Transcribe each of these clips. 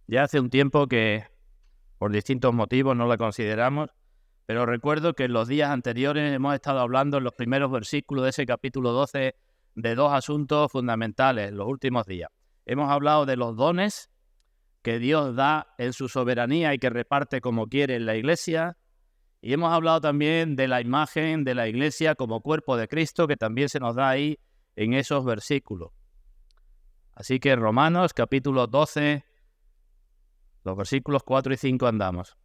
Ya hace un tiempo que, por distintos motivos, no la consideramos, pero recuerdo que en los días anteriores hemos estado hablando en los primeros versículos de ese capítulo 12 de dos asuntos fundamentales en los últimos días. Hemos hablado de los dones que Dios da en su soberanía y que reparte como quiere en la Iglesia, y hemos hablado también de la imagen de la Iglesia como cuerpo de Cristo, que también se nos da ahí en esos versículos. Así que Romanos capítulo 12, los versículos 4 y 5 andamos.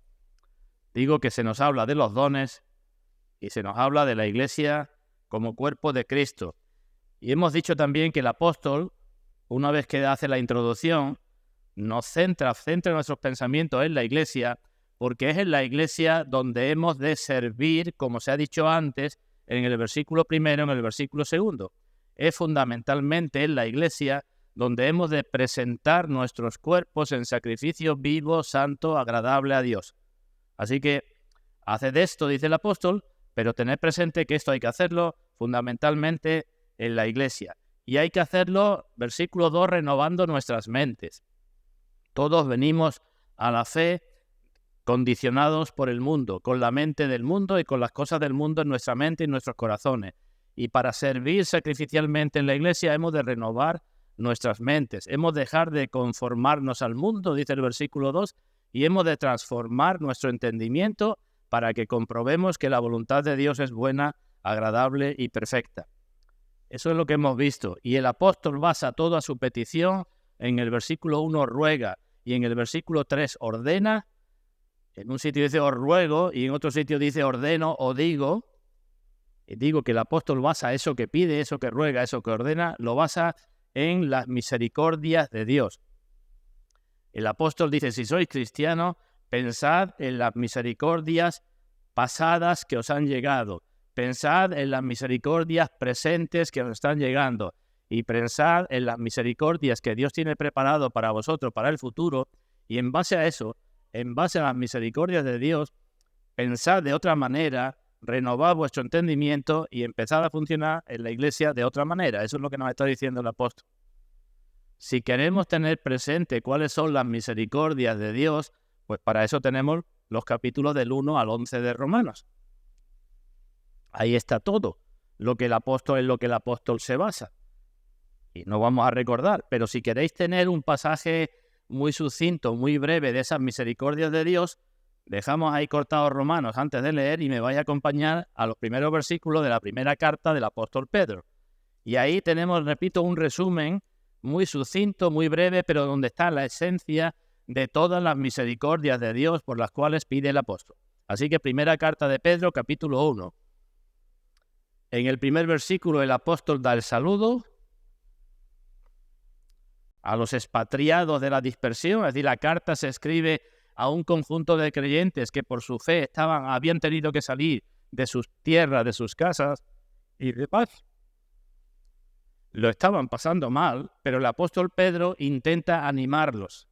Digo que se nos habla de los dones y se nos habla de la Iglesia como cuerpo de Cristo. Y hemos dicho también que el apóstol, una vez que hace la introducción, nos centra nuestros pensamientos en la Iglesia, porque es en la Iglesia donde hemos de servir, como se ha dicho antes, en el versículo primero, en el versículo segundo. Es fundamentalmente en la Iglesia donde hemos de presentar nuestros cuerpos en sacrificio vivo, santo, agradable a Dios. Así que haced esto, dice el apóstol, pero tened presente que esto hay que hacerlo fundamentalmente en la Iglesia. Y hay que hacerlo, versículo 2, renovando nuestras mentes. Todos venimos a la fe condicionados por el mundo, con la mente del mundo y con las cosas del mundo en nuestra mente y en nuestros corazones. Y para servir sacrificialmente en la Iglesia hemos de renovar nuestras mentes. Hemos de dejar de conformarnos al mundo, dice el versículo 2, y hemos de transformar nuestro entendimiento para que comprobemos que la voluntad de Dios es buena, agradable y perfecta. Eso es lo que hemos visto. Y el apóstol basa toda su petición en el versículo 1 ruega y en el versículo 3 ordena. En un sitio dice os ruego y en otro sitio dice ordeno o digo. Y digo que el apóstol basa eso que pide, eso que ruega, eso que ordena, lo basa en las misericordias de Dios. El apóstol dice, si sois cristianos, pensad en las misericordias pasadas que os han llegado. Pensad en las misericordias presentes que os están llegando. Y pensad en las misericordias que Dios tiene preparado para vosotros, para el futuro. Y en base a eso, en base a las misericordias de Dios, pensad de otra manera, renovad vuestro entendimiento y empezad a funcionar en la Iglesia de otra manera. Eso es lo que nos está diciendo el apóstol. Si queremos tener presente cuáles son las misericordias de Dios, pues para eso tenemos los capítulos del 1 al 11 de Romanos. Ahí está todo lo que el apóstol se basa. Y no vamos a recordar, pero si queréis tener un pasaje muy sucinto, muy breve de esas misericordias de Dios, dejamos ahí cortados Romanos antes de leer y me vais a acompañar a los primeros versículos de la primera carta del apóstol Pedro. Y ahí tenemos, repito, un resumen muy sucinto, muy breve, pero donde está la esencia de todas las misericordias de Dios por las cuales pide el apóstol. Así que primera carta de Pedro, capítulo 1. En el primer versículo el apóstol da el saludo a los expatriados de la dispersión, es decir, la carta se escribe a un conjunto de creyentes que por su fe habían tenido que salir de sus tierras, de sus casas y demás. Lo estaban pasando mal, pero el apóstol Pedro intenta animarlos.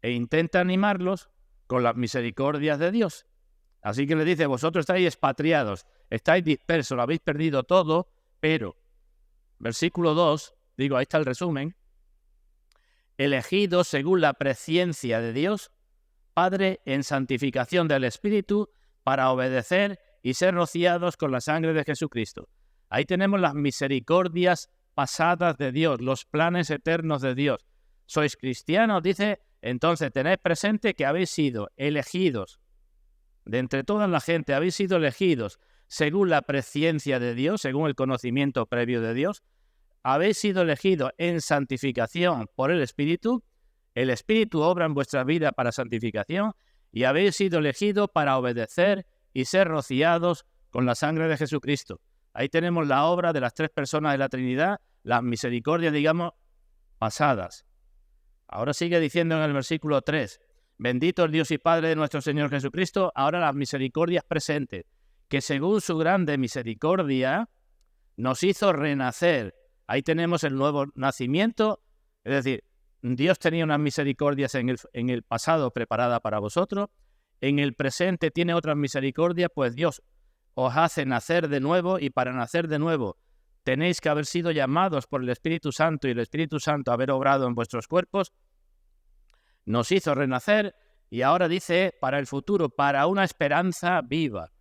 E intenta animarlos con las misericordias de Dios. Así que le dice, vosotros estáis expatriados, estáis dispersos, lo habéis perdido todo, pero, versículo 2, digo, ahí está el resumen, elegidos según la presciencia de Dios, Padre, en santificación del Espíritu, para obedecer y ser rociados con la sangre de Jesucristo. Ahí tenemos las misericordias pasadas de Dios, los planes eternos de Dios. ¿Sois cristianos? Dice, entonces tened presente que habéis sido elegidos. De entre toda la gente habéis sido elegidos según la presciencia de Dios, según el conocimiento previo de Dios. Habéis sido elegidos en santificación por el Espíritu. El Espíritu obra en vuestra vida para santificación y habéis sido elegidos para obedecer y ser rociados con la sangre de Jesucristo. Ahí tenemos la obra de las tres personas de la Trinidad, las misericordias, digamos, pasadas. Ahora sigue diciendo en el versículo 3, bendito el Dios y Padre de nuestro Señor Jesucristo, ahora las misericordias presentes, que según su grande misericordia nos hizo renacer. Ahí tenemos el nuevo nacimiento, es decir, Dios tenía unas misericordias en el pasado preparada para vosotros, en el presente tiene otras misericordias, pues Dios os hace nacer de nuevo y para nacer de nuevo tenéis que haber sido llamados por el Espíritu Santo y el Espíritu Santo haber obrado en vuestros cuerpos nos hizo renacer y ahora dice para el futuro, para una esperanza viva.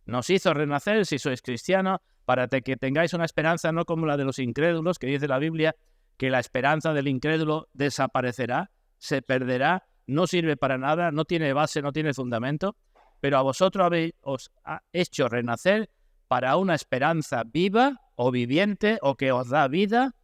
Nos hizo renacer, si sois cristianos, para que tengáis una esperanza no como la de los incrédulos, que dice la Biblia, que la esperanza del incrédulo desaparecerá, se perderá, no sirve para nada, no tiene base, no tiene fundamento, pero a vosotros os ha hecho renacer para una esperanza viva o viviente o que os da vida,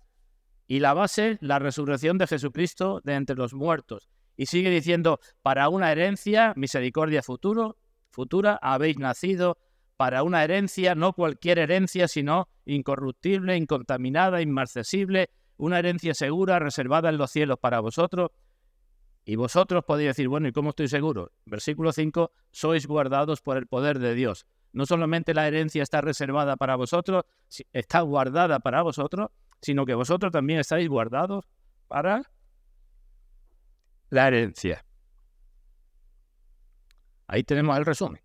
y la base, la resurrección de Jesucristo de entre los muertos. Y sigue diciendo, para una herencia, misericordia futura, habéis nacido para una herencia, no cualquier herencia, sino incorruptible, incontaminada, inmarcesible, una herencia segura, reservada en los cielos para vosotros. Y vosotros podéis decir, bueno, ¿y cómo estoy seguro? Versículo 5, sois guardados por el poder de Dios. No solamente la herencia está reservada para vosotros, está guardada para vosotros, sino que vosotros también estáis guardados para la herencia. Ahí tenemos el resumen.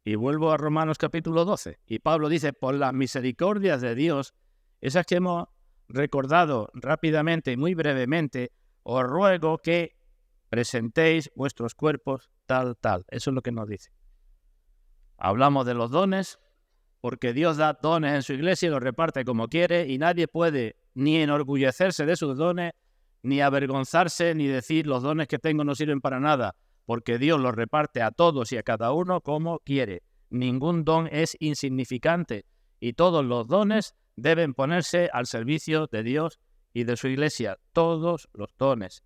Y vuelvo a Romanos capítulo 12. Y Pablo dice, por las misericordias de Dios, esas que hemos recordado rápidamente y muy brevemente, os ruego que presentéis vuestros cuerpos tal. Eso es lo que nos dice. Hablamos de los dones, porque Dios da dones en su iglesia y los reparte como quiere, y nadie puede ni enorgullecerse de sus dones, ni avergonzarse, ni decir los dones que tengo no sirven para nada, porque Dios los reparte a todos y a cada uno como quiere. Ningún don es insignificante, y todos los dones deben ponerse al servicio de Dios y de su iglesia, todos los dones.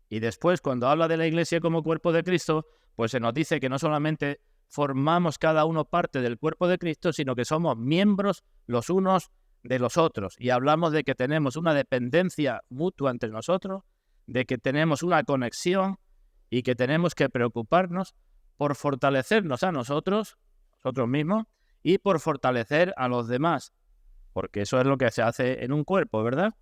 Y después, cuando habla de la iglesia como cuerpo de Cristo, pues se nos dice que no solamente formamos cada uno parte del cuerpo de Cristo, sino que somos miembros los unos de los otros. Y hablamos de que tenemos una dependencia mutua entre nosotros, de que tenemos una conexión y que tenemos que preocuparnos por fortalecernos a nosotros mismos, y por fortalecer a los demás, porque eso es lo que se hace en un cuerpo, ¿verdad?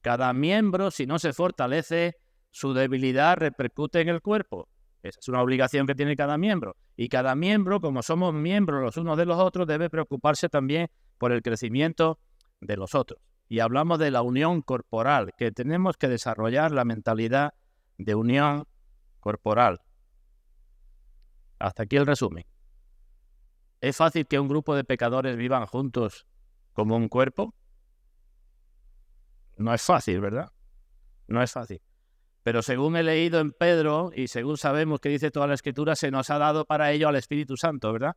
Cada miembro, si no se fortalece, su debilidad repercute en el cuerpo. Esa es una obligación que tiene cada miembro. Y cada miembro, como somos miembros los unos de los otros, debe preocuparse también por el crecimiento de los otros. Y hablamos de la unión corporal, que tenemos que desarrollar la mentalidad de unión corporal. Hasta aquí el resumen. ¿Es fácil que un grupo de pecadores vivan juntos como un cuerpo? No es fácil, ¿verdad? No es fácil. Pero según he leído en Pedro, y según sabemos que dice toda la Escritura, se nos ha dado para ello al Espíritu Santo, ¿verdad?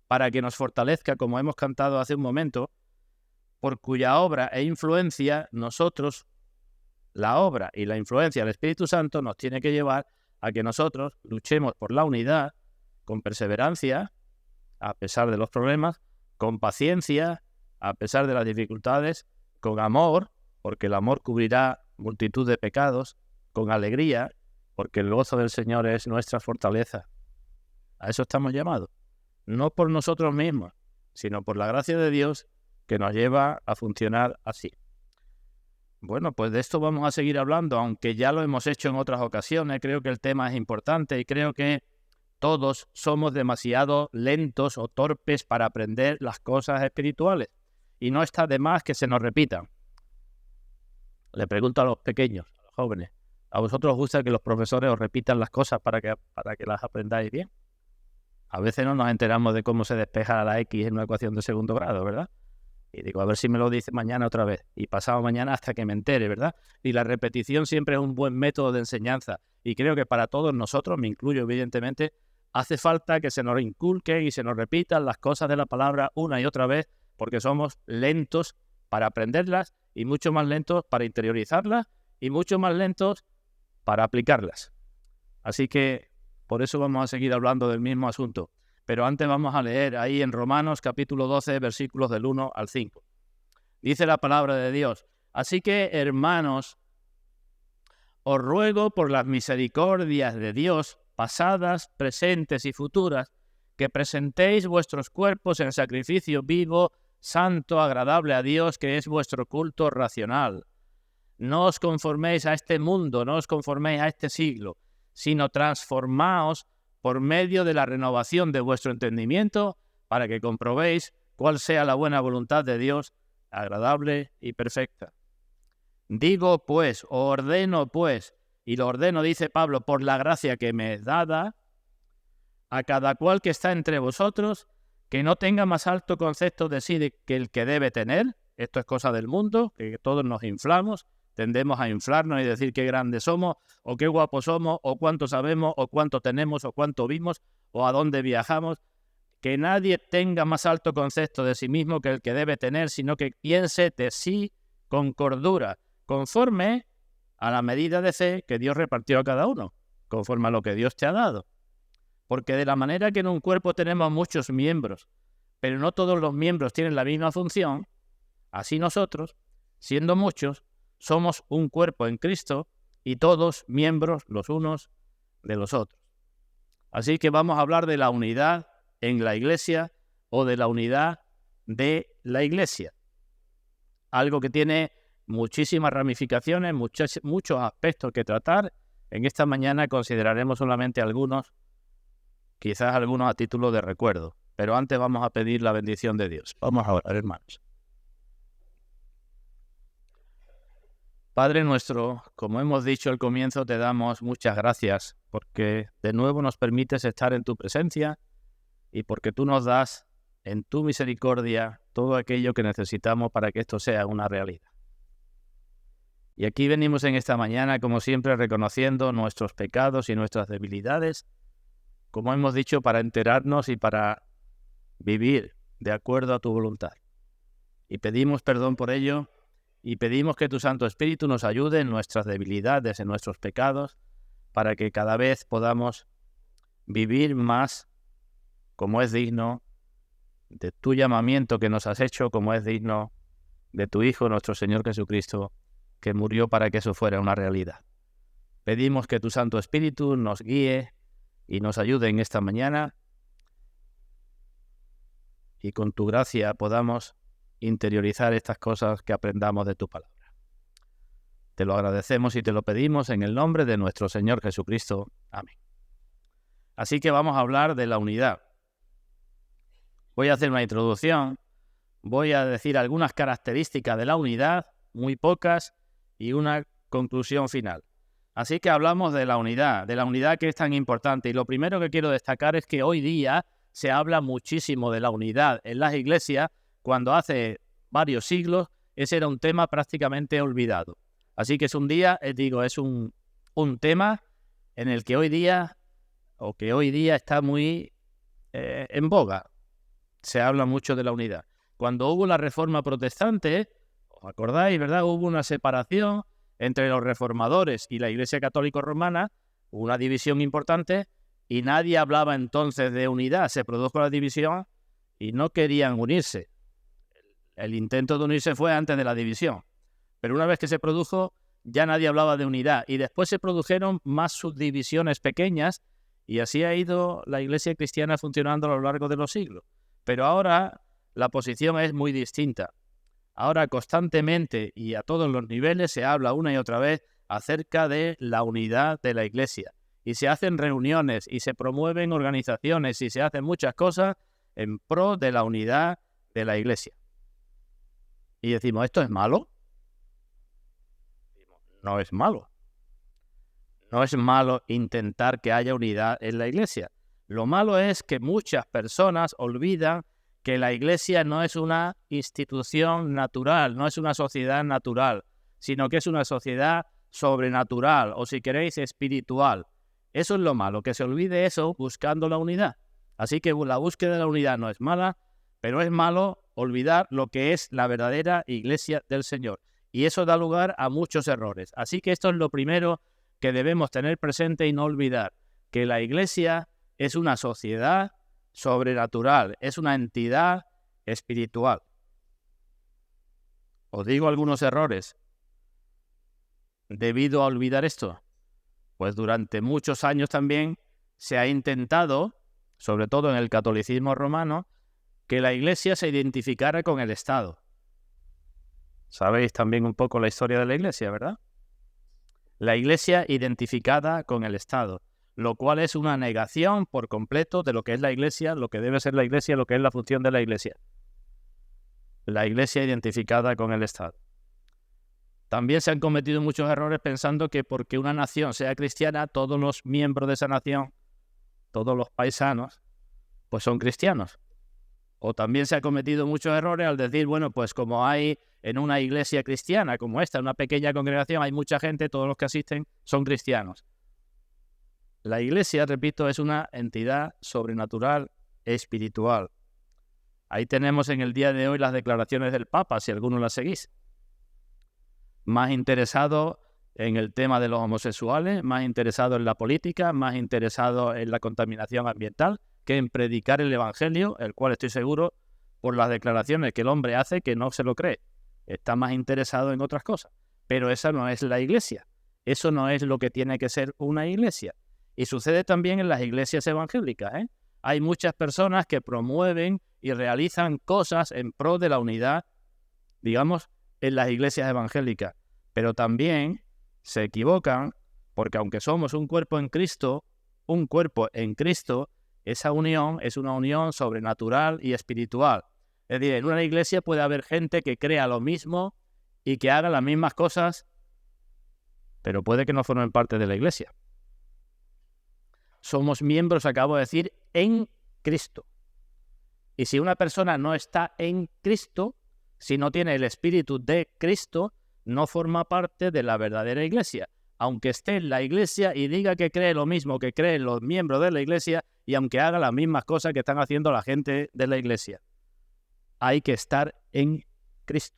Para que nos fortalezca, como hemos cantado hace un momento, por cuya obra e influencia nosotros, la obra y la influencia del Espíritu Santo nos tiene que llevar a que nosotros luchemos por la unidad con perseverancia, a pesar de los problemas, con paciencia, a pesar de las dificultades, con amor, porque el amor cubrirá multitud de pecados, con alegría, porque el gozo del Señor es nuestra fortaleza. A eso estamos llamados. No por nosotros mismos, sino por la gracia de Dios que nos lleva a funcionar así. Bueno, pues de esto vamos a seguir hablando, aunque ya lo hemos hecho en otras ocasiones. Creo que el tema es importante y creo que todos somos demasiado lentos o torpes para aprender las cosas espirituales. Y no está de más que se nos repitan. Le pregunto a los pequeños, a los jóvenes, ¿a vosotros os gusta que los profesores os repitan las cosas para que las aprendáis bien? A veces no nos enteramos de cómo se despeja la X en una ecuación de segundo grado, ¿verdad? Y digo, a ver si me lo dice mañana otra vez. Y pasado mañana hasta que me entere, ¿verdad? Y la repetición siempre es un buen método de enseñanza. Y creo que para todos nosotros, me incluyo evidentemente, hace falta que se nos inculquen y se nos repitan las cosas de la palabra una y otra vez, porque somos lentos para aprenderlas y mucho más lentos para interiorizarlas y mucho más lentos para aplicarlas. Así que por eso vamos a seguir hablando del mismo asunto. Pero antes vamos a leer ahí en Romanos capítulo 12, versículos del 1 al 5. Dice la palabra de Dios: así que, hermanos, os ruego por las misericordias de Dios, pasadas, presentes y futuras, que presentéis vuestros cuerpos en sacrificio vivo, santo, agradable a Dios, que es vuestro culto racional. No os conforméis a este mundo, no os conforméis a este siglo, sino transformaos por medio de la renovación de vuestro entendimiento, para que comprobéis cuál sea la buena voluntad de Dios, agradable y perfecta. Digo pues, ordeno pues, y lo ordeno, dice Pablo, por la gracia que me es dada, a cada cual que está entre vosotros, que no tenga más alto concepto de sí que el que debe tener. Esto es cosa del mundo, que todos nos inflamos, tendemos a inflarnos y decir qué grandes somos, o qué guapos somos, o cuánto sabemos, o cuánto tenemos, o cuánto vimos, o a dónde viajamos. Que nadie tenga más alto concepto de sí mismo que el que debe tener, sino que piense de sí con cordura, conforme a la medida de fe que Dios repartió a cada uno, conforme a lo que Dios te ha dado. Porque de la manera que en un cuerpo tenemos muchos miembros, pero no todos los miembros tienen la misma función, así nosotros, siendo muchos, somos un cuerpo en Cristo y todos miembros los unos de los otros. Así que vamos a hablar de la unidad en la iglesia o de la unidad de la iglesia. Algo que tiene muchísimas ramificaciones, muchos aspectos que tratar. En esta mañana consideraremos solamente algunos, quizás algunos a título de recuerdo. Pero antes vamos a pedir la bendición de Dios. Vamos a orar, hermanos. Padre nuestro, como hemos dicho al comienzo, te damos muchas gracias porque de nuevo nos permites estar en tu presencia y porque tú nos das en tu misericordia todo aquello que necesitamos para que esto sea una realidad. Y aquí venimos en esta mañana, como siempre, reconociendo nuestros pecados y nuestras debilidades, como hemos dicho, para enterarnos y para vivir de acuerdo a tu voluntad. Y pedimos perdón por ello y pedimos que tu Santo Espíritu nos ayude en nuestras debilidades, en nuestros pecados, para que cada vez podamos vivir más como es digno de tu llamamiento que nos has hecho, como es digno de tu Hijo, nuestro Señor Jesucristo, que murió para que eso fuera una realidad. Pedimos que tu Santo Espíritu nos guíe y nos ayude en esta mañana y con tu gracia podamos interiorizar estas cosas que aprendamos de tu palabra. Te lo agradecemos y te lo pedimos en el nombre de nuestro Señor Jesucristo. Amén. Así que vamos a hablar de la unidad. Voy a hacer una introducción, voy a decir algunas características de la unidad, muy pocas, y una conclusión final. Así que hablamos de la unidad que es tan importante. Y lo primero que quiero destacar es que hoy día se habla muchísimo de la unidad en las iglesias, cuando hace varios siglos ese era un tema prácticamente olvidado. Así que es un tema en el que hoy día está muy en boga. Se habla mucho de la unidad. Cuando hubo la Reforma Protestante, ¿os acordáis, verdad? Hubo una separación entre los reformadores y la Iglesia Católica Romana, una división importante, y nadie hablaba entonces de unidad. Se produjo la división y no querían unirse. El intento de unirse fue antes de la división. Pero una vez que se produjo, ya nadie hablaba de unidad. Y después se produjeron más subdivisiones pequeñas y así ha ido la Iglesia cristiana funcionando a lo largo de los siglos. Pero ahora la posición es muy distinta. Ahora constantemente y a todos los niveles se habla una y otra vez acerca de la unidad de la Iglesia. Y se hacen reuniones y se promueven organizaciones y se hacen muchas cosas en pro de la unidad de la Iglesia. Y decimos, ¿esto es malo? No es malo. No es malo intentar que haya unidad en la Iglesia. Lo malo es que muchas personas olvidan que la Iglesia no es una institución natural, no es una sociedad natural, sino que es una sociedad sobrenatural o, si queréis, espiritual. Eso es lo malo, que se olvide eso buscando la unidad. Así que la búsqueda de la unidad no es mala, pero es malo olvidar lo que es la verdadera Iglesia del Señor. Y eso da lugar a muchos errores. Así que esto es lo primero que debemos tener presente y no olvidar, que la Iglesia es una sociedad sobrenatural, es una entidad espiritual. Os digo algunos errores debido a olvidar esto. Pues durante muchos años también se ha intentado, sobre todo en el catolicismo romano, que la Iglesia se identificara con el Estado. Sabéis también un poco la historia de la Iglesia, ¿verdad? La Iglesia identificada con el Estado, lo cual es una negación por completo de lo que es la Iglesia, lo que debe ser la Iglesia, lo que es la función de la Iglesia. La Iglesia identificada con el Estado. También se han cometido muchos errores pensando que porque una nación sea cristiana, todos los miembros de esa nación, todos los paisanos, pues son cristianos. O también se han cometido muchos errores al decir, bueno, pues como hay en una iglesia cristiana como esta, una pequeña congregación, hay mucha gente, todos los que asisten son cristianos. La iglesia, repito, es una entidad sobrenatural espiritual. Ahí tenemos en el día de hoy las declaraciones del Papa, si alguno las seguís. Más interesado en el tema de los homosexuales, más interesado en la política, más interesado en la contaminación ambiental que en predicar el Evangelio, el cual estoy seguro, por las declaraciones que el hombre hace, que no se lo cree. Está más interesado en otras cosas. Pero esa no es la iglesia. Eso no es lo que tiene que ser una iglesia. Y sucede también en las iglesias evangélicas, ¿eh? Hay muchas personas que promueven y realizan cosas en pro de la unidad, digamos, en las iglesias evangélicas. Pero también se equivocan porque aunque somos un cuerpo en Cristo, esa unión es una unión sobrenatural y espiritual. Es decir, en una iglesia puede haber gente que crea lo mismo y que haga las mismas cosas, pero puede que no formen parte de la iglesia. Somos miembros, acabo de decir, en Cristo. Y si una persona no está en Cristo, si no tiene el espíritu de Cristo, no forma parte de la verdadera iglesia. Aunque esté en la iglesia y diga que cree lo mismo que creen los miembros de la iglesia y aunque haga las mismas cosas que están haciendo la gente de la iglesia. Hay que estar en Cristo.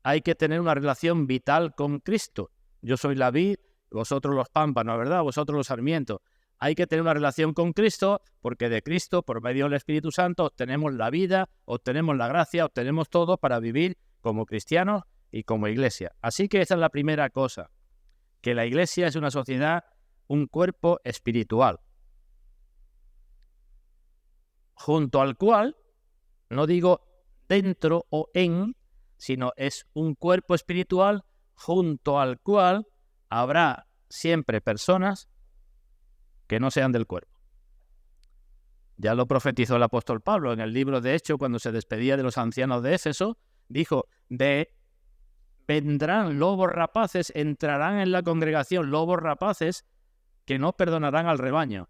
Hay que tener una relación vital con Cristo. Yo soy la vid, vosotros los pámpanos, ¿verdad? Vosotros los sarmientos. Hay que tener una relación con Cristo porque de Cristo, por medio del Espíritu Santo, obtenemos la vida, obtenemos la gracia, obtenemos todo para vivir como cristianos y como iglesia. Así que esa es la primera cosa, que la iglesia es una sociedad, un cuerpo espiritual, junto al cual, no digo dentro o en, sino es un cuerpo espiritual junto al cual habrá siempre personas que no sean del cuerpo. Ya lo profetizó el apóstol Pablo en el libro de Hechos, cuando se despedía de los ancianos de Éfeso, dijo, vendrán lobos rapaces, entrarán en la congregación lobos rapaces que no perdonarán al rebaño.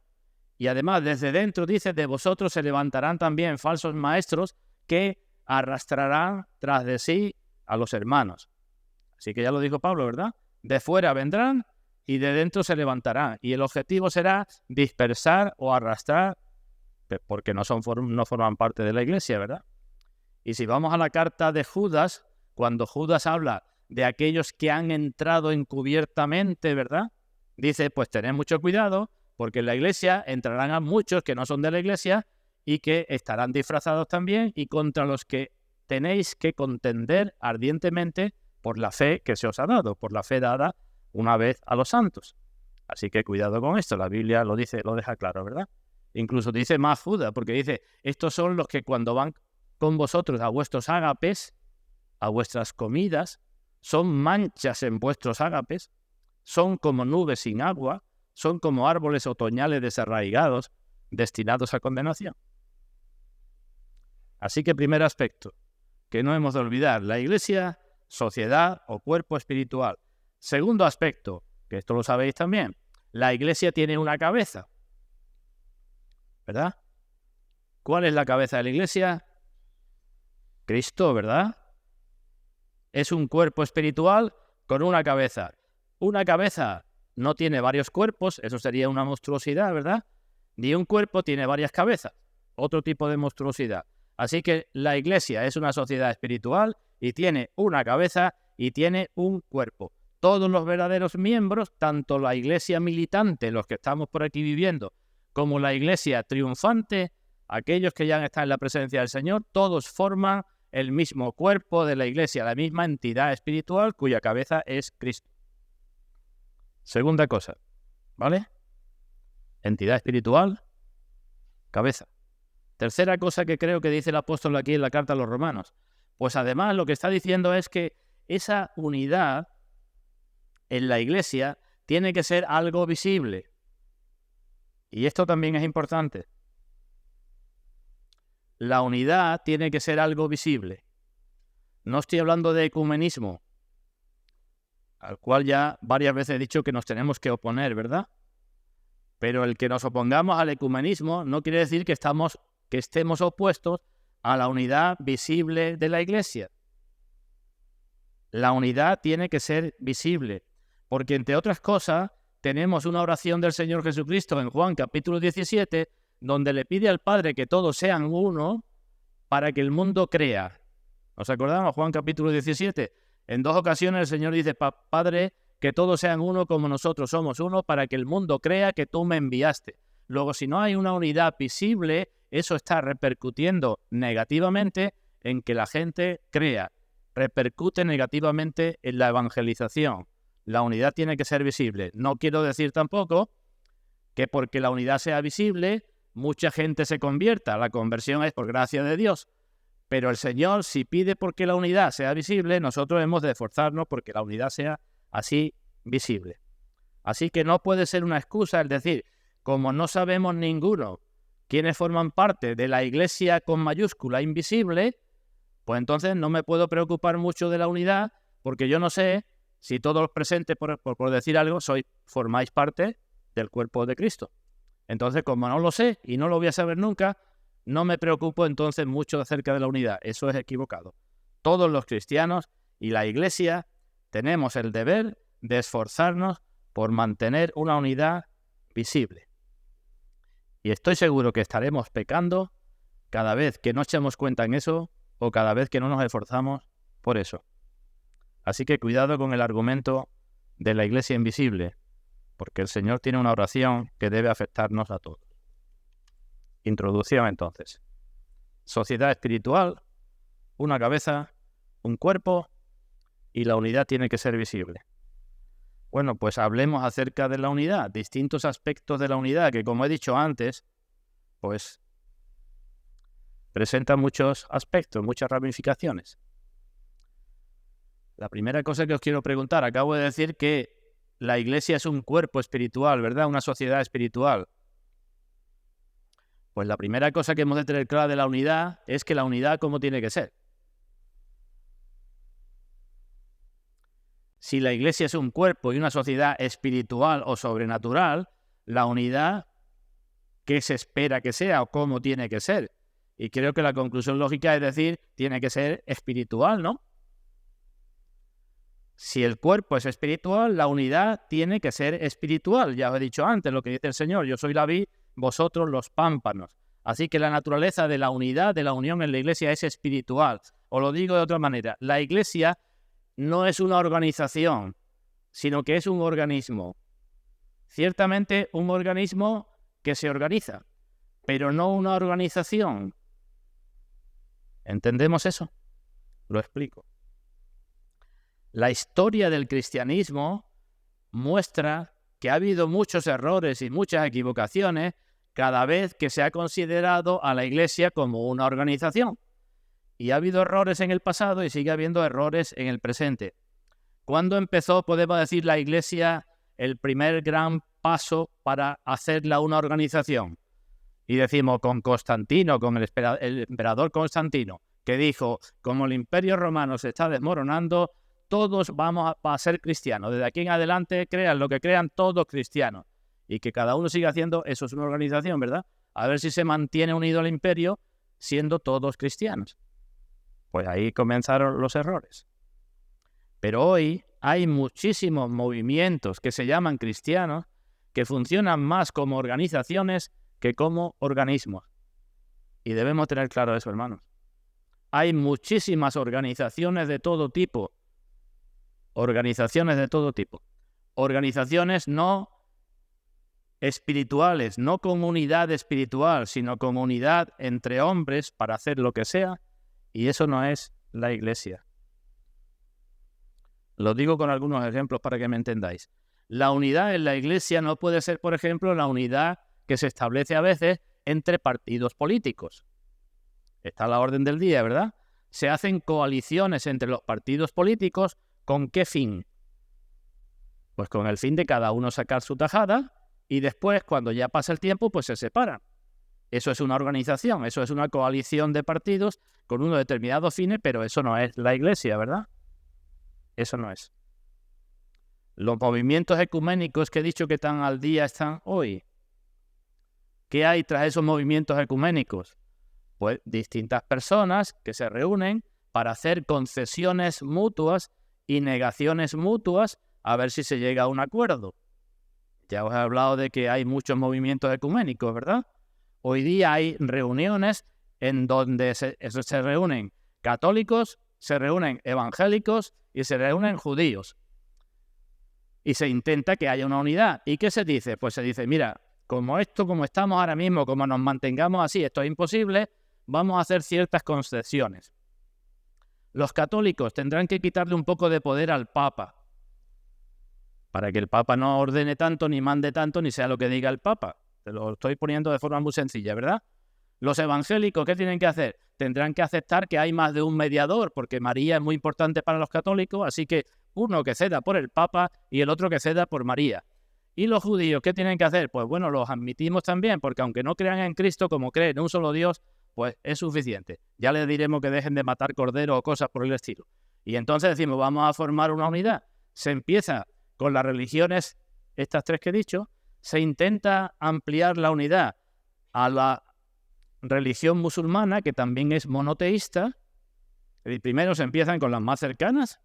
Y además, desde dentro dice, de vosotros se levantarán también falsos maestros que arrastrarán tras de sí a los hermanos. Así que ya lo dijo Pablo, ¿verdad? De fuera vendrán y de dentro se levantarán. Y el objetivo será dispersar o arrastrar, porque no forman parte de la iglesia, ¿verdad? Y si vamos a la carta de Judas, cuando Judas habla de aquellos que han entrado encubiertamente, ¿verdad? Dice, pues tened mucho cuidado, porque en la iglesia entrarán a muchos que no son de la iglesia y que estarán disfrazados también y contra los que tenéis que contender ardientemente por la fe que se os ha dado, por la fe dada una vez a los santos. Así que cuidado con esto, la Biblia lo dice, lo deja claro, ¿verdad? Incluso dice más Judas, porque dice, estos son los que cuando van con vosotros a vuestros ágapes, a vuestras comidas, son manchas en vuestros ágapes, son como nubes sin agua, son como árboles otoñales desarraigados, destinados a condenación. Así que primer aspecto, que no hemos de olvidar, la iglesia, sociedad o cuerpo espiritual. Segundo aspecto, que esto lo sabéis también, la iglesia tiene una cabeza, ¿verdad? ¿Cuál es la cabeza de la iglesia? Cristo, ¿verdad? Es un cuerpo espiritual con una cabeza. Una cabeza no tiene varios cuerpos, eso sería una monstruosidad, ¿verdad? Ni un cuerpo tiene varias cabezas, otro tipo de monstruosidad. Así que la iglesia es una sociedad espiritual y tiene una cabeza y tiene un cuerpo. Todos los verdaderos miembros, tanto la iglesia militante, los que estamos por aquí viviendo, como la iglesia triunfante, aquellos que ya están en la presencia del Señor, todos forman el mismo cuerpo de la iglesia, la misma entidad espiritual cuya cabeza es Cristo. Segunda cosa, ¿vale? Entidad espiritual, cabeza. Tercera cosa que creo que dice el apóstol aquí en la carta a los romanos. Pues además lo que está diciendo es que esa unidad en la iglesia tiene que ser algo visible. Y esto también es importante. La unidad tiene que ser algo visible. No estoy hablando de ecumenismo. al cual ya varias veces he dicho que nos tenemos que oponer, ¿verdad? Pero el que nos opongamos al ecumenismo no quiere decir que estemos opuestos a la unidad visible de la Iglesia. La unidad tiene que ser visible, porque entre otras cosas tenemos una oración del Señor Jesucristo en Juan capítulo 17, donde le pide al Padre que todos sean uno para que el mundo crea. ¿Os acordamos? Juan capítulo 17. En 2 ocasiones el Señor dice, Padre, que todos sean uno como nosotros somos uno, para que el mundo crea que tú me enviaste. Luego, si no hay una unidad visible, eso está repercutiendo negativamente en que la gente crea. Repercute negativamente en la evangelización. La unidad tiene que ser visible. No quiero decir tampoco que porque la unidad sea visible, mucha gente se convierta. La conversión es por gracia de Dios. Pero el Señor, si pide porque la unidad sea visible, nosotros hemos de esforzarnos porque la unidad sea así visible. Así que no puede ser una excusa el decir, como no sabemos ninguno quiénes forman parte de la Iglesia con mayúscula invisible, pues entonces no me puedo preocupar mucho de la unidad, porque yo no sé si todos los presentes, por decir algo, formáis parte del cuerpo de Cristo. Entonces, como no lo sé y no lo voy a saber nunca, no me preocupo entonces mucho acerca de la unidad. Eso es equivocado. Todos los cristianos y la Iglesia tenemos el deber de esforzarnos por mantener una unidad visible. Y estoy seguro que estaremos pecando cada vez que no echemos cuenta en eso o cada vez que no nos esforzamos por eso. Así que cuidado con el argumento de la Iglesia invisible, porque el Señor tiene una oración que debe afectarnos a todos. Introducción entonces. Sociedad espiritual, una cabeza, un cuerpo y la unidad tiene que ser visible. Bueno, pues hablemos acerca de la unidad, distintos aspectos de la unidad que, como he dicho antes, pues presenta muchos aspectos, muchas ramificaciones. La primera cosa que os quiero preguntar, acabo de decir que la Iglesia es un cuerpo espiritual, ¿verdad? Una sociedad espiritual. Pues la primera cosa que hemos de tener clara de la unidad es que la unidad, ¿cómo tiene que ser? Si la Iglesia es un cuerpo y una sociedad espiritual o sobrenatural, la unidad, ¿qué se espera que sea o cómo tiene que ser? Y creo que la conclusión lógica es decir, tiene que ser espiritual, ¿no? Si el cuerpo es espiritual, la unidad tiene que ser espiritual. Ya os he dicho antes lo que dice el Señor, yo soy la vid, vosotros los pámpanos. Así que la naturaleza de la unidad, de la unión en la Iglesia es espiritual. Os lo digo de otra manera, la Iglesia no es una organización, sino que es un organismo. Ciertamente un organismo que se organiza, pero no una organización. ¿Entendemos eso? Lo explico. La historia del cristianismo muestra que ha habido muchos errores y muchas equivocaciones cada vez que se ha considerado a la Iglesia como una organización. Y ha habido errores en el pasado y sigue habiendo errores en el presente. ¿Cuándo empezó, podemos decir, la Iglesia el primer gran paso para hacerla una organización? Y decimos con Constantino, con el emperador Constantino, que dijo, como el Imperio Romano se está desmoronando, todos vamos a ser cristianos. Desde aquí en adelante, crean lo que crean, todos cristianos. Y que cada uno siga haciendo, eso es una organización, ¿verdad? A ver si se mantiene unido al imperio siendo todos cristianos. Pues ahí comenzaron los errores. Pero hoy hay muchísimos movimientos que se llaman cristianos que funcionan más como organizaciones que como organismos. Y debemos tener claro eso, hermanos. Hay muchísimas organizaciones de todo tipo. Organizaciones de todo tipo. Organizaciones no espirituales, no comunidad espiritual, sino comunidad entre hombres para hacer lo que sea. Y eso no es la Iglesia. Lo digo con algunos ejemplos para que me entendáis. La unidad en la Iglesia no puede ser, por ejemplo, la unidad que se establece a veces entre partidos políticos. Está a la orden del día, ¿verdad? Se hacen coaliciones entre los partidos políticos. ¿Con qué fin? Pues con el fin de cada uno sacar su tajada y después, cuando ya pasa el tiempo, pues se separan. Eso es una organización, eso es una coalición de partidos con unos determinados fines, pero eso no es la Iglesia, ¿verdad? Eso no es. Los movimientos ecuménicos que he dicho que están al día están hoy. ¿Qué hay tras esos movimientos ecuménicos? Pues distintas personas que se reúnen para hacer concesiones mutuas y negaciones mutuas a ver si se llega a un acuerdo. Ya os he hablado de que hay muchos movimientos ecuménicos, ¿verdad? Hoy día hay reuniones en donde se reúnen católicos, se reúnen evangélicos y se reúnen judíos. Y se intenta que haya una unidad. ¿Y qué se dice? Pues se dice, mira, como estamos ahora mismo, como nos mantengamos así, esto es imposible, vamos a hacer ciertas concesiones. Los católicos tendrán que quitarle un poco de poder al Papa, para que el Papa no ordene tanto, ni mande tanto, ni sea lo que diga el Papa. Te lo estoy poniendo de forma muy sencilla, ¿verdad? Los evangélicos, ¿qué tienen que hacer? Tendrán que aceptar que hay más de un mediador, porque María es muy importante para los católicos, así que uno que ceda por el Papa y el otro que ceda por María. ¿Y los judíos qué tienen que hacer? Pues bueno, los admitimos también, porque aunque no crean en Cristo, como creen en un solo Dios, pues es suficiente. Ya les diremos que dejen de matar corderos o cosas por el estilo. Y entonces decimos, vamos a formar una unidad. Se empieza con las religiones, estas tres que he dicho, se intenta ampliar la unidad a la religión musulmana, que también es monoteísta. Primero se empiezan con las más cercanas,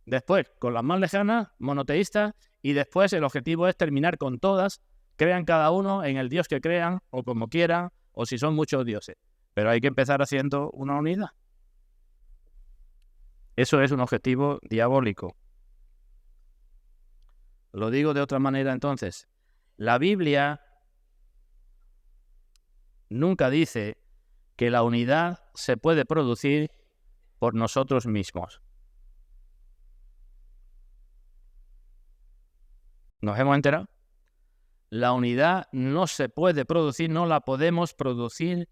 después con las más lejanas, monoteístas, y después el objetivo es terminar con todas, crean cada uno en el Dios que crean, o como quieran, o si son muchos dioses. Pero hay que empezar haciendo una unidad. Eso es un objetivo diabólico. Lo digo de otra manera entonces. La Biblia nunca dice que la unidad se puede producir por nosotros mismos. ¿Nos hemos enterado? La unidad no se puede producir, no la podemos producir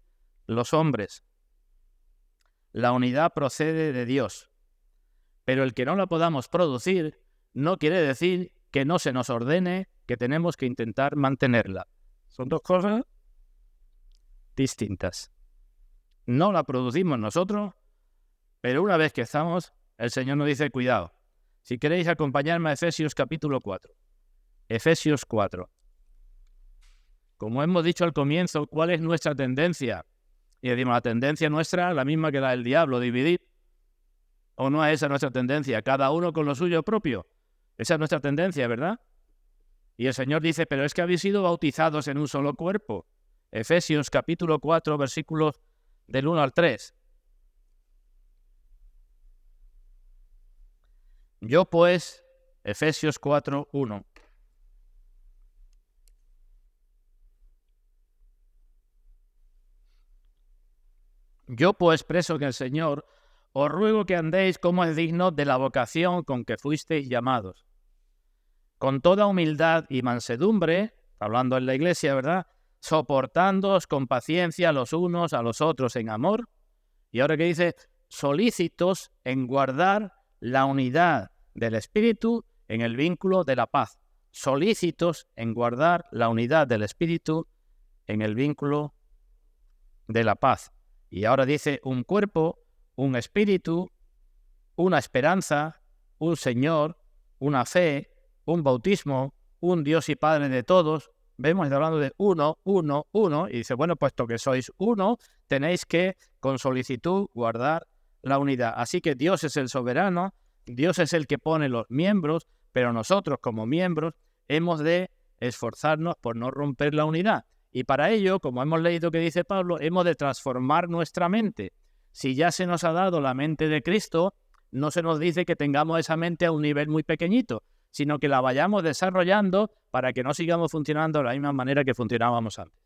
los hombres. La unidad procede de Dios. Pero el que no la podamos producir no quiere decir que no se nos ordene que tenemos que intentar mantenerla. Son dos cosas distintas. No la producimos nosotros, pero una vez que estamos, el Señor nos dice, cuidado. Si queréis acompañarme a Efesios capítulo 4. Efesios 4. Como hemos dicho al comienzo, ¿cuál es nuestra tendencia? Y decimos, la tendencia nuestra es la misma que la del diablo, dividir. ¿O no es esa nuestra tendencia? Cada uno con lo suyo propio. Esa es nuestra tendencia, ¿verdad? Y el Señor dice, pero es que habéis sido bautizados en un solo cuerpo. Efesios capítulo 4, versículos del 1 al 3. Yo pues, Efesios 4, 1. Yo pues, preso en el Señor, os ruego que andéis como es digno de la vocación con que fuisteis llamados, con toda humildad y mansedumbre, hablando en la iglesia, ¿verdad?, soportándoos con paciencia los unos a los otros en amor. Y ahora que dice, solícitos en guardar la unidad del Espíritu en el vínculo de la paz. Solícitos en guardar la unidad del Espíritu en el vínculo de la paz. Y ahora dice, un cuerpo, un espíritu, una esperanza, un Señor, una fe, un bautismo, un Dios y Padre de todos. Vemos, está hablando de uno, uno, uno. Y dice, bueno, puesto que sois uno, tenéis que, con solicitud, guardar la unidad. Así que Dios es el soberano, Dios es el que pone los miembros, pero nosotros como miembros hemos de esforzarnos por no romper la unidad. Y para ello, como hemos leído que dice Pablo, hemos de transformar nuestra mente. Si ya se nos ha dado la mente de Cristo, no se nos dice que tengamos esa mente a un nivel muy pequeñito, sino que la vayamos desarrollando para que no sigamos funcionando de la misma manera que funcionábamos antes.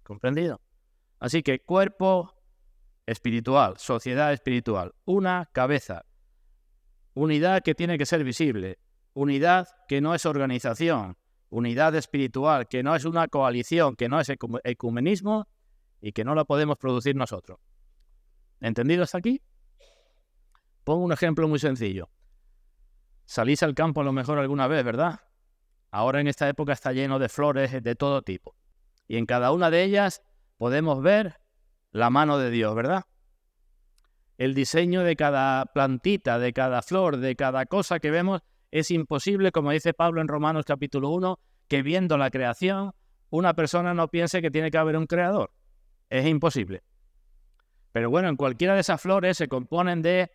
¿Comprendido? Así que cuerpo espiritual, sociedad espiritual, una cabeza, unidad que tiene que ser visible, unidad que no es organización, unidad espiritual, que no es una coalición, que no es ecumenismo y que no la podemos producir nosotros. ¿Entendido hasta aquí? Pongo un ejemplo muy sencillo. Salís al campo a lo mejor alguna vez, ¿verdad? Ahora en esta época está lleno de flores de todo tipo. Y en cada una de ellas podemos ver la mano de Dios, ¿verdad? El diseño de cada plantita, de cada flor, de cada cosa que vemos Es imposible, como dice Pablo en Romanos capítulo 1, que viendo la creación, una persona no piense que tiene que haber un creador. Es imposible. Pero bueno, en cualquiera de esas flores se componen de,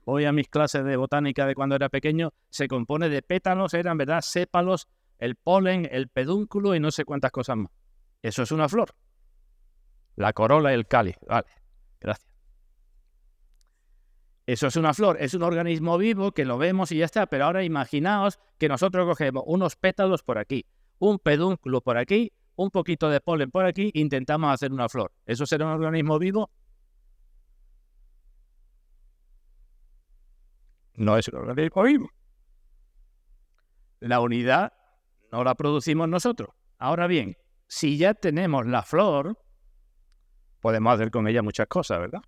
voy a mis clases de botánica de cuando era pequeño, se compone de pétalos, eran, ¿verdad?, sépalos, el polen, el pedúnculo y no sé cuántas cosas más. Eso es una flor. La corola y el cáliz. Vale, gracias. Eso es una flor, es un organismo vivo que lo vemos y ya está. Pero ahora imaginaos que nosotros cogemos unos pétalos por aquí, un pedúnculo por aquí, un poquito de polen por aquí, e intentamos hacer una flor. ¿Eso será un organismo vivo? No es un organismo vivo. La unidad no la producimos nosotros. Ahora bien, si ya tenemos la flor, podemos hacer con ella muchas cosas, ¿verdad?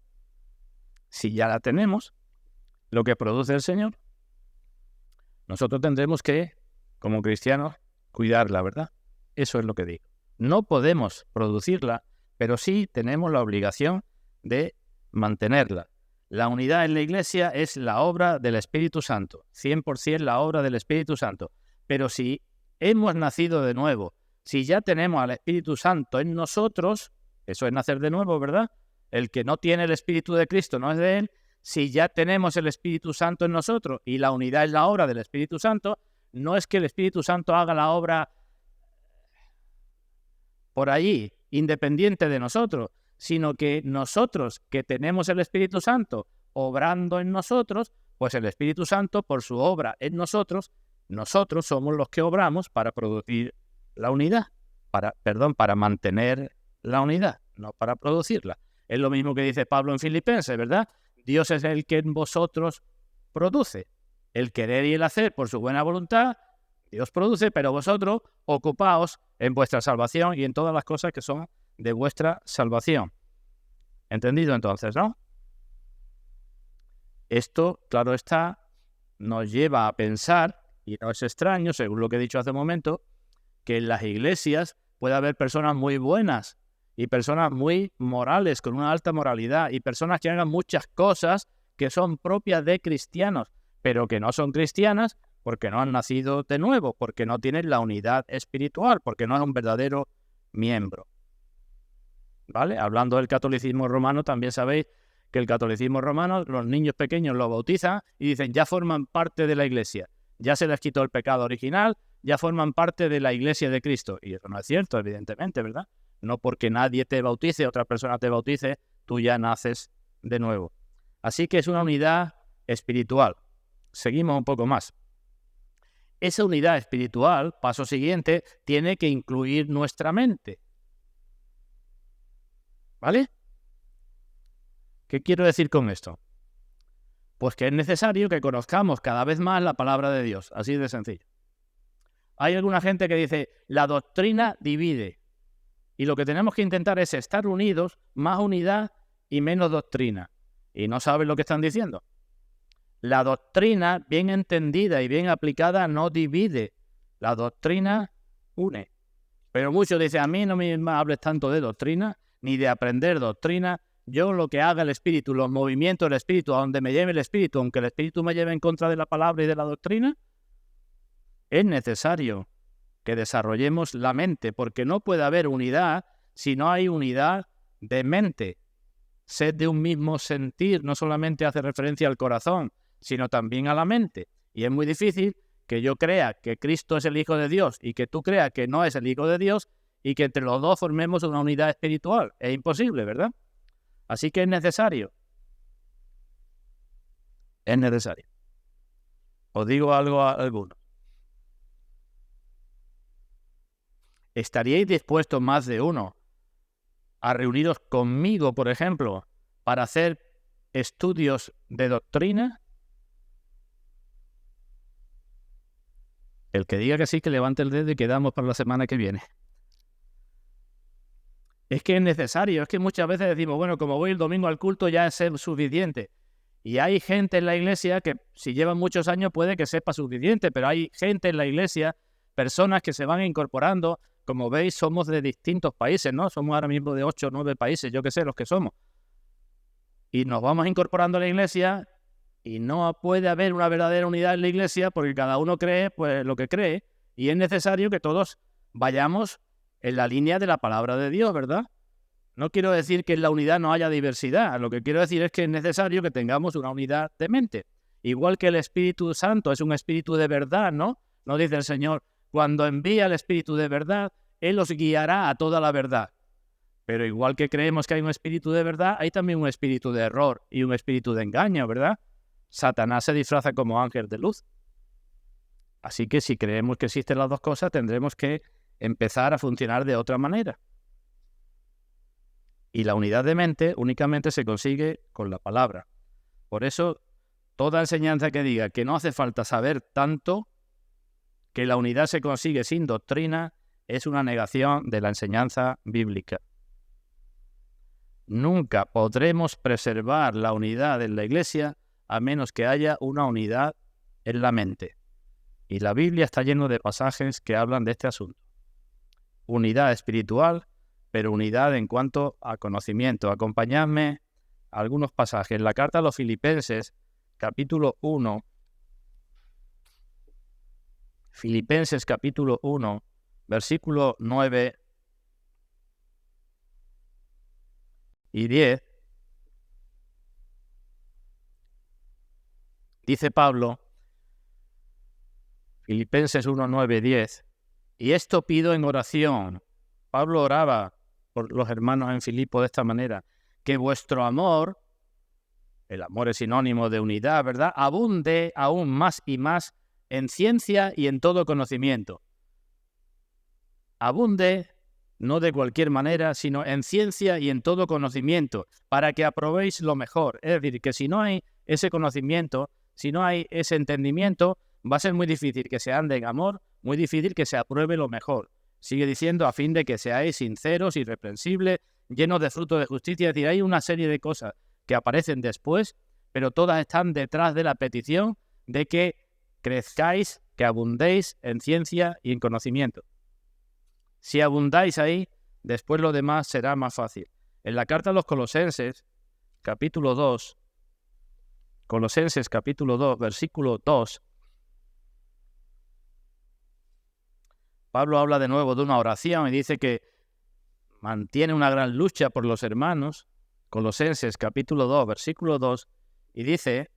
Si ya la tenemos, lo que produce el Señor, nosotros tendremos que, como cristianos, cuidarla, ¿verdad? Eso es lo que digo. No podemos producirla, pero sí tenemos la obligación de mantenerla. La unidad en la Iglesia es la obra del Espíritu Santo, 100% la obra del Espíritu Santo. Pero si hemos nacido de nuevo, si ya tenemos al Espíritu Santo en nosotros, eso es nacer de nuevo, ¿verdad? El que no tiene el Espíritu de Cristo no es de él. Si ya tenemos el Espíritu Santo en nosotros y la unidad es la obra del Espíritu Santo, no es que el Espíritu Santo haga la obra por allí, independiente de nosotros, sino que nosotros que tenemos el Espíritu Santo obrando en nosotros, pues el Espíritu Santo por su obra en nosotros somos los que obramos para producir la unidad, para mantener la unidad, no para producirla. Es lo mismo que dice Pablo en Filipenses, ¿verdad? Dios es el que en vosotros produce. El querer y el hacer por su buena voluntad, Dios produce, pero vosotros ocupaos en vuestra salvación y en todas las cosas que son de vuestra salvación. ¿Entendido entonces, no? Esto, claro está, nos lleva a pensar, y no es extraño, según lo que he dicho hace un momento, que en las iglesias puede haber personas muy buenas y personas muy morales, con una alta moralidad, y personas que hagan muchas cosas que son propias de cristianos, pero que no son cristianas porque no han nacido de nuevo, porque no tienen la unidad espiritual, porque no es un verdadero miembro. ¿Vale? Hablando del catolicismo romano, también sabéis que el catolicismo romano, los niños pequeños los bautizan y dicen, ya forman parte de la iglesia, ya se les quitó el pecado original, ya forman parte de la iglesia de Cristo. Y eso no es cierto, evidentemente, ¿verdad? No porque nadie te bautice, otra persona te bautice, tú ya naces de nuevo. Así que es una unidad espiritual. Seguimos un poco más. Esa unidad espiritual, paso siguiente, tiene que incluir nuestra mente. ¿Vale? ¿Qué quiero decir con esto? Pues que es necesario que conozcamos cada vez más la palabra de Dios, así de sencillo. Hay alguna gente que dice, la doctrina divide, y lo que tenemos que intentar es estar unidos, más unidad y menos doctrina. Y no saben lo que están diciendo. La doctrina, bien entendida y bien aplicada, no divide. La doctrina une. Pero muchos dicen, a mí no me hables tanto de doctrina, ni de aprender doctrina. Yo lo que haga el Espíritu, los movimientos del Espíritu, a donde me lleve el Espíritu, aunque el Espíritu me lleve en contra de la palabra y de la doctrina, es necesario que desarrollemos la mente, porque no puede haber unidad si no hay unidad de mente. Sed de un mismo sentir, no solamente hace referencia al corazón, sino también a la mente. Y es muy difícil que yo crea que Cristo es el Hijo de Dios y que tú creas que no es el Hijo de Dios y que entre los dos formemos una unidad espiritual. Es imposible, ¿verdad? Así que es necesario. Es necesario. Os digo algo a algunos. ¿Estaríais dispuestos más de uno a reuniros conmigo, por ejemplo, para hacer estudios de doctrina? El que diga que sí, que levante el dedo y quedamos para la semana que viene. Es que es necesario, es que muchas veces decimos, bueno, como voy el domingo al culto ya es suficiente. Y hay gente en la iglesia que si llevan muchos años puede que sepa suficiente, pero hay gente en la iglesia, personas que se van incorporando. Como veis, somos de distintos países, ¿no? Somos ahora mismo de 8 o 9 países, yo qué sé, los que somos. Y nos vamos incorporando a la iglesia Y no puede haber una verdadera unidad en la Iglesia porque cada uno cree pues lo que cree, y es necesario que todos vayamos en la línea de la palabra de Dios, ¿verdad? No quiero decir que en la unidad no haya diversidad, lo que quiero decir es que es necesario que tengamos una unidad de mente. Igual que el Espíritu Santo es un espíritu de verdad, ¿no? No dice el Señor, cuando envía el Espíritu de verdad, Él os guiará a toda la verdad. Pero igual que creemos que hay un espíritu de verdad, hay también un espíritu de error y un espíritu de engaño, ¿verdad? Satanás se disfraza como ángel de luz. Así que si creemos que existen las dos cosas, tendremos que empezar a funcionar de otra manera. Y la unidad de mente únicamente se consigue con la palabra. Por eso, toda enseñanza que diga que no hace falta saber tanto, que la unidad se consigue sin doctrina, es una negación de la enseñanza bíblica. Nunca podremos preservar la unidad en la Iglesia a menos que haya una unidad en la mente. Y la Biblia está llena de pasajes que hablan de este asunto. Unidad espiritual, pero unidad en cuanto a conocimiento. Acompañadme a algunos pasajes. En la carta a los Filipenses, capítulo 1, Filipenses capítulo 1, versículo 9 y 10, dice Pablo, Filipenses 1, 9, 10, y esto pido en oración. Pablo oraba por los hermanos en Filipo de esta manera, que vuestro amor, el amor es sinónimo de unidad, ¿verdad?, abunde aún más y más en ciencia y en todo conocimiento. Abunde, no de cualquier manera, sino en ciencia y en todo conocimiento, para que aprobéis lo mejor. Es decir, que si no hay ese conocimiento, si no hay ese entendimiento, va a ser muy difícil que se ande en amor, muy difícil que se apruebe lo mejor. Sigue diciendo, a fin de que seáis sinceros, irreprensibles, llenos de fruto de justicia. Es decir, hay una serie de cosas que aparecen después, pero todas están detrás de la petición de que crezcáis, que abundéis en ciencia y en conocimiento. Si abundáis ahí, después lo demás será más fácil. En la carta a los Colosenses, capítulo 2, Colosenses capítulo 2, versículo 2, Pablo habla de nuevo de una oración y dice que mantiene una gran lucha por los hermanos. Colosenses capítulo 2, versículo 2, y dice,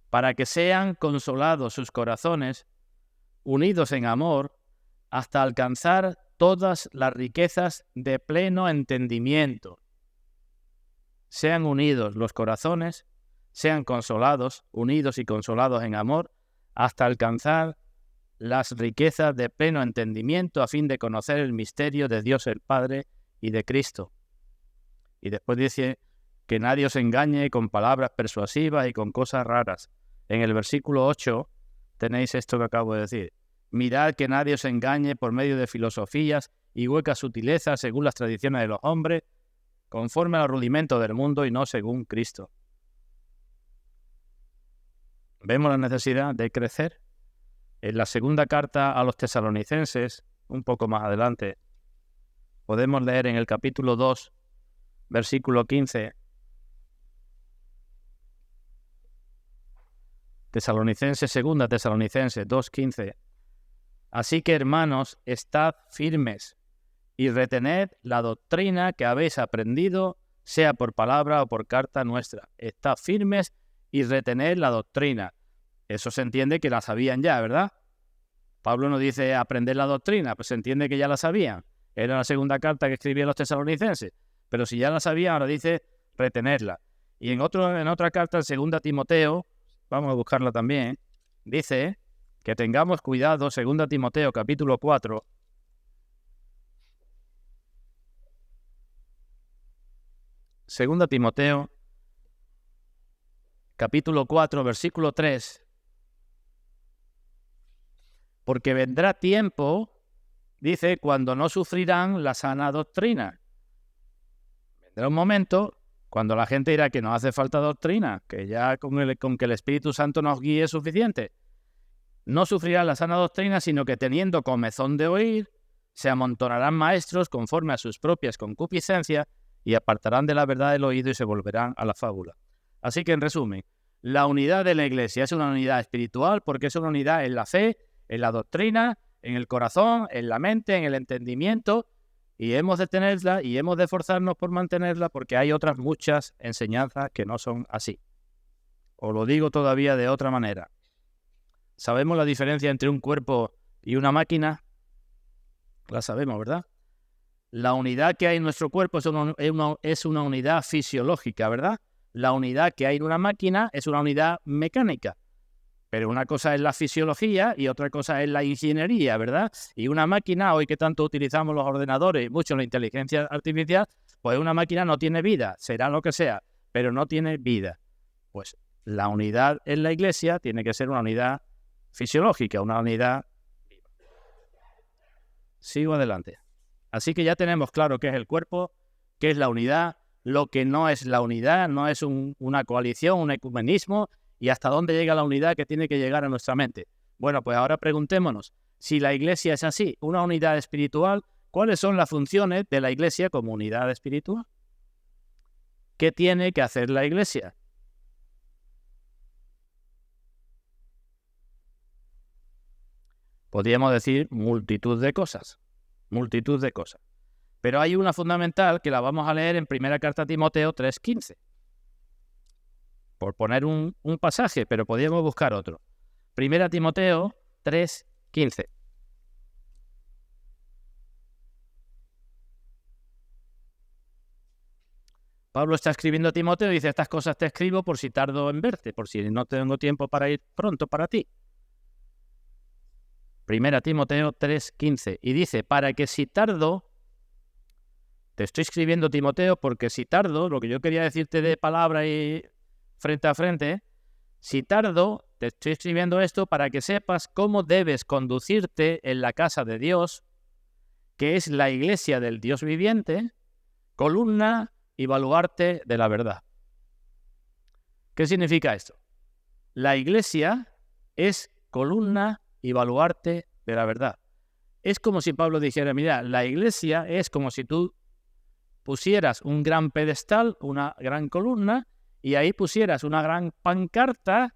para que sean consolados sus corazones, unidos en amor, hasta alcanzar todas las riquezas de pleno entendimiento. Sean unidos los corazones, sean consolados, unidos y consolados en amor, hasta alcanzar las riquezas de pleno entendimiento a fin de conocer el misterio de Dios el Padre y de Cristo. Y después dice que nadie os engañe con palabras persuasivas y con cosas raras. En el versículo 8 tenéis esto que acabo de decir. Mirad que nadie os engañe por medio de filosofías y huecas sutilezas según las tradiciones de los hombres, conforme al rudimento del mundo y no según Cristo. Vemos la necesidad de crecer. En la segunda carta a los tesalonicenses, un poco más adelante, podemos leer en el capítulo 2, versículo 15, segunda Tesalonicenses 2:15. Así que, hermanos, estad firmes y retened la doctrina que habéis aprendido, sea por palabra o por carta nuestra. Estad firmes y retened la doctrina. Eso se entiende que la sabían ya, ¿verdad? Pablo no dice aprender la doctrina, pues se entiende que ya la sabían. Era la segunda carta que escribía a los tesalonicenses. Pero si ya la sabían, ahora dice retenerla. Y en otra carta, en 2 Timoteo, vamos a buscarla también, dice que tengamos cuidado, 2 Timoteo capítulo 4, Segunda Timoteo capítulo 4, versículo 3, porque vendrá tiempo, dice, cuando no sufrirán la sana doctrina. Vendrá un momento cuando la gente dirá que no hace falta doctrina, que ya con que el Espíritu Santo nos guíe es suficiente. No sufrirán la sana doctrina, sino que teniendo comezón de oír, se amontonarán maestros conforme a sus propias concupiscencias y apartarán de la verdad el oído y se volverán a la fábula. Así que, en resumen, la unidad de la Iglesia es una unidad espiritual porque es una unidad en la fe, en la doctrina, en el corazón, en la mente, en el entendimiento, y hemos de tenerla y hemos de esforzarnos por mantenerla porque hay otras muchas enseñanzas que no son así. Os lo digo todavía de otra manera. ¿Sabemos la diferencia entre un cuerpo y una máquina? La sabemos, ¿verdad? La unidad que hay en nuestro cuerpo es una unidad fisiológica, ¿verdad? La unidad que hay en una máquina es una unidad mecánica. Pero una cosa es la fisiología y otra cosa es la ingeniería, ¿verdad? Y una máquina, hoy que tanto utilizamos los ordenadores, mucho la inteligencia artificial, pues una máquina no tiene vida, será lo que sea, pero no tiene vida. Pues la unidad en la Iglesia tiene que ser una unidad fisiológica, una unidad viva. Sigo adelante. Así que ya tenemos claro qué es el cuerpo, qué es la unidad, lo que no es la unidad, no es una coalición, un ecumenismo, y hasta dónde llega la unidad que tiene que llegar a nuestra mente. Bueno, pues ahora preguntémonos, si la Iglesia es así, una unidad espiritual, ¿cuáles son las funciones de la Iglesia como unidad espiritual? ¿Qué tiene que hacer la Iglesia? Podríamos decir multitud de cosas. Pero hay una fundamental que la vamos a leer en primera carta a Timoteo 3:15. Por poner un pasaje, pero podríamos buscar otro. Primera Timoteo 3:15. Pablo está escribiendo a Timoteo y dice, estas cosas te escribo por si tardo en verte, por si no tengo tiempo para ir pronto para ti. Primera Timoteo 3:15. Y dice, para que si tardo, te estoy escribiendo Timoteo porque si tardo, lo que yo quería decirte de palabra y frente a frente, si tardo, te estoy escribiendo esto para que sepas cómo debes conducirte en la casa de Dios, que es la iglesia del Dios viviente, columna y baluarte de la verdad. ¿Qué significa esto? La iglesia es columna y baluarte de la verdad. Es como si Pablo dijera, mira, la iglesia es como si tú pusieras un gran pedestal, una gran columna, y ahí pusieras una gran pancarta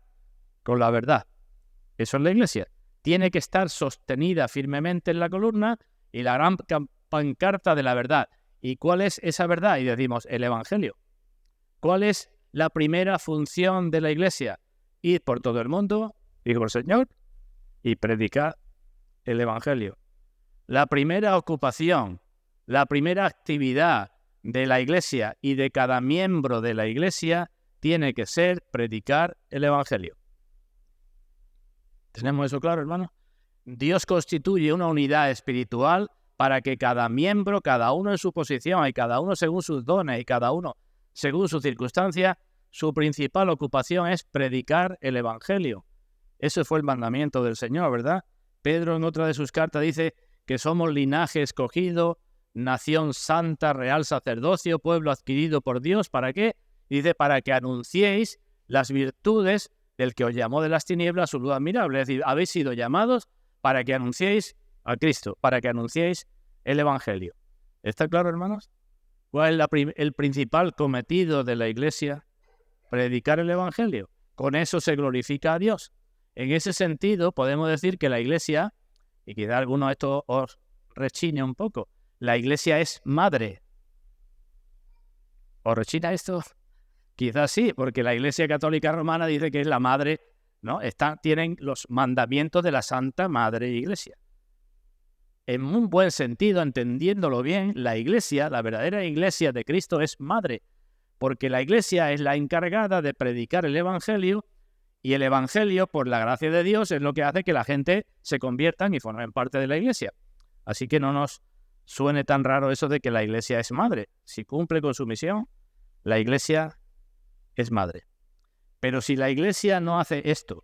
con la verdad. Eso es la iglesia. Tiene que estar sostenida firmemente en la columna y la gran pancarta de la verdad. ¿Y cuál es esa verdad? Y decimos, el Evangelio. ¿Cuál es la primera función de la iglesia? Ir por todo el mundo, dijo el Señor, y predicar el Evangelio. La primera ocupación, la primera actividad de la iglesia y de cada miembro de la iglesia tiene que ser predicar el Evangelio. ¿Tenemos eso claro, hermano? Dios constituye una unidad espiritual para que cada miembro, cada uno en su posición y cada uno según sus dones y cada uno según su circunstancia, su principal ocupación es predicar el Evangelio. Ese fue el mandamiento del Señor, ¿verdad? Pedro en otra de sus cartas dice que somos linaje escogido, nación santa, real sacerdocio, pueblo adquirido por Dios. ¿Para qué? Dice, para que anunciéis las virtudes del que os llamó de las tinieblas a su luz admirable. Es decir, habéis sido llamados para que anunciéis a Cristo, para que anunciéis el Evangelio. ¿Está claro, hermanos? ¿Cuál es el principal cometido de la Iglesia? Predicar el Evangelio. Con eso se glorifica a Dios. En ese sentido, podemos decir que la Iglesia, y quizá alguno de estos os rechine un poco, la Iglesia es madre. ¿Os rechina esto? Quizás sí, porque la Iglesia Católica Romana dice que es la madre, ¿no? Tienen los mandamientos de la Santa Madre Iglesia. En un buen sentido, entendiéndolo bien, la Iglesia, la verdadera Iglesia de Cristo es madre, porque la Iglesia es la encargada de predicar el Evangelio, y el Evangelio, por la gracia de Dios, es lo que hace que la gente se conviertan y formen parte de la Iglesia. Así que no nos suene tan raro eso de que la Iglesia es madre. Si cumple con su misión, la Iglesia es madre. Pero si la Iglesia no hace esto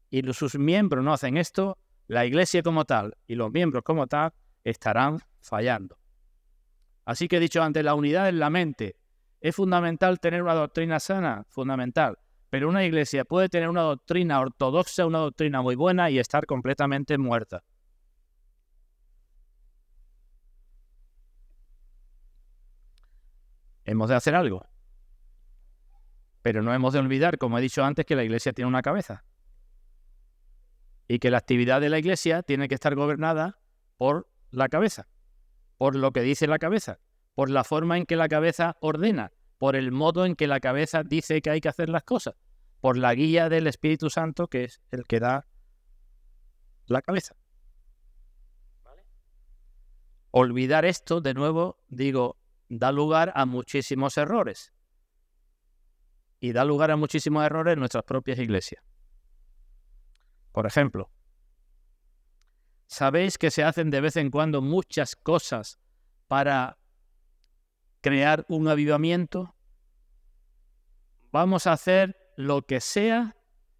y sus miembros no hacen esto, la Iglesia como tal y los miembros como tal estarán fallando. Así que he dicho antes, la unidad en la mente. ¿Es fundamental tener una doctrina sana? Fundamental. Pero una iglesia puede tener una doctrina ortodoxa, una doctrina muy buena y estar completamente muerta. Hemos de hacer algo. Pero no hemos de olvidar, como he dicho antes, que la Iglesia tiene una cabeza. Y que la actividad de la Iglesia tiene que estar gobernada por la cabeza, por lo que dice la cabeza, por la forma en que la cabeza ordena, por el modo en que la cabeza dice que hay que hacer las cosas, por la guía del Espíritu Santo, que es el que da la cabeza. ¿Vale? Olvidar esto, de nuevo, digo, da lugar a muchísimos errores. Y da lugar a muchísimos errores en nuestras propias iglesias. Por ejemplo, ¿sabéis que se hacen de vez en cuando muchas cosas para crear un avivamiento? Vamos a hacer lo que sea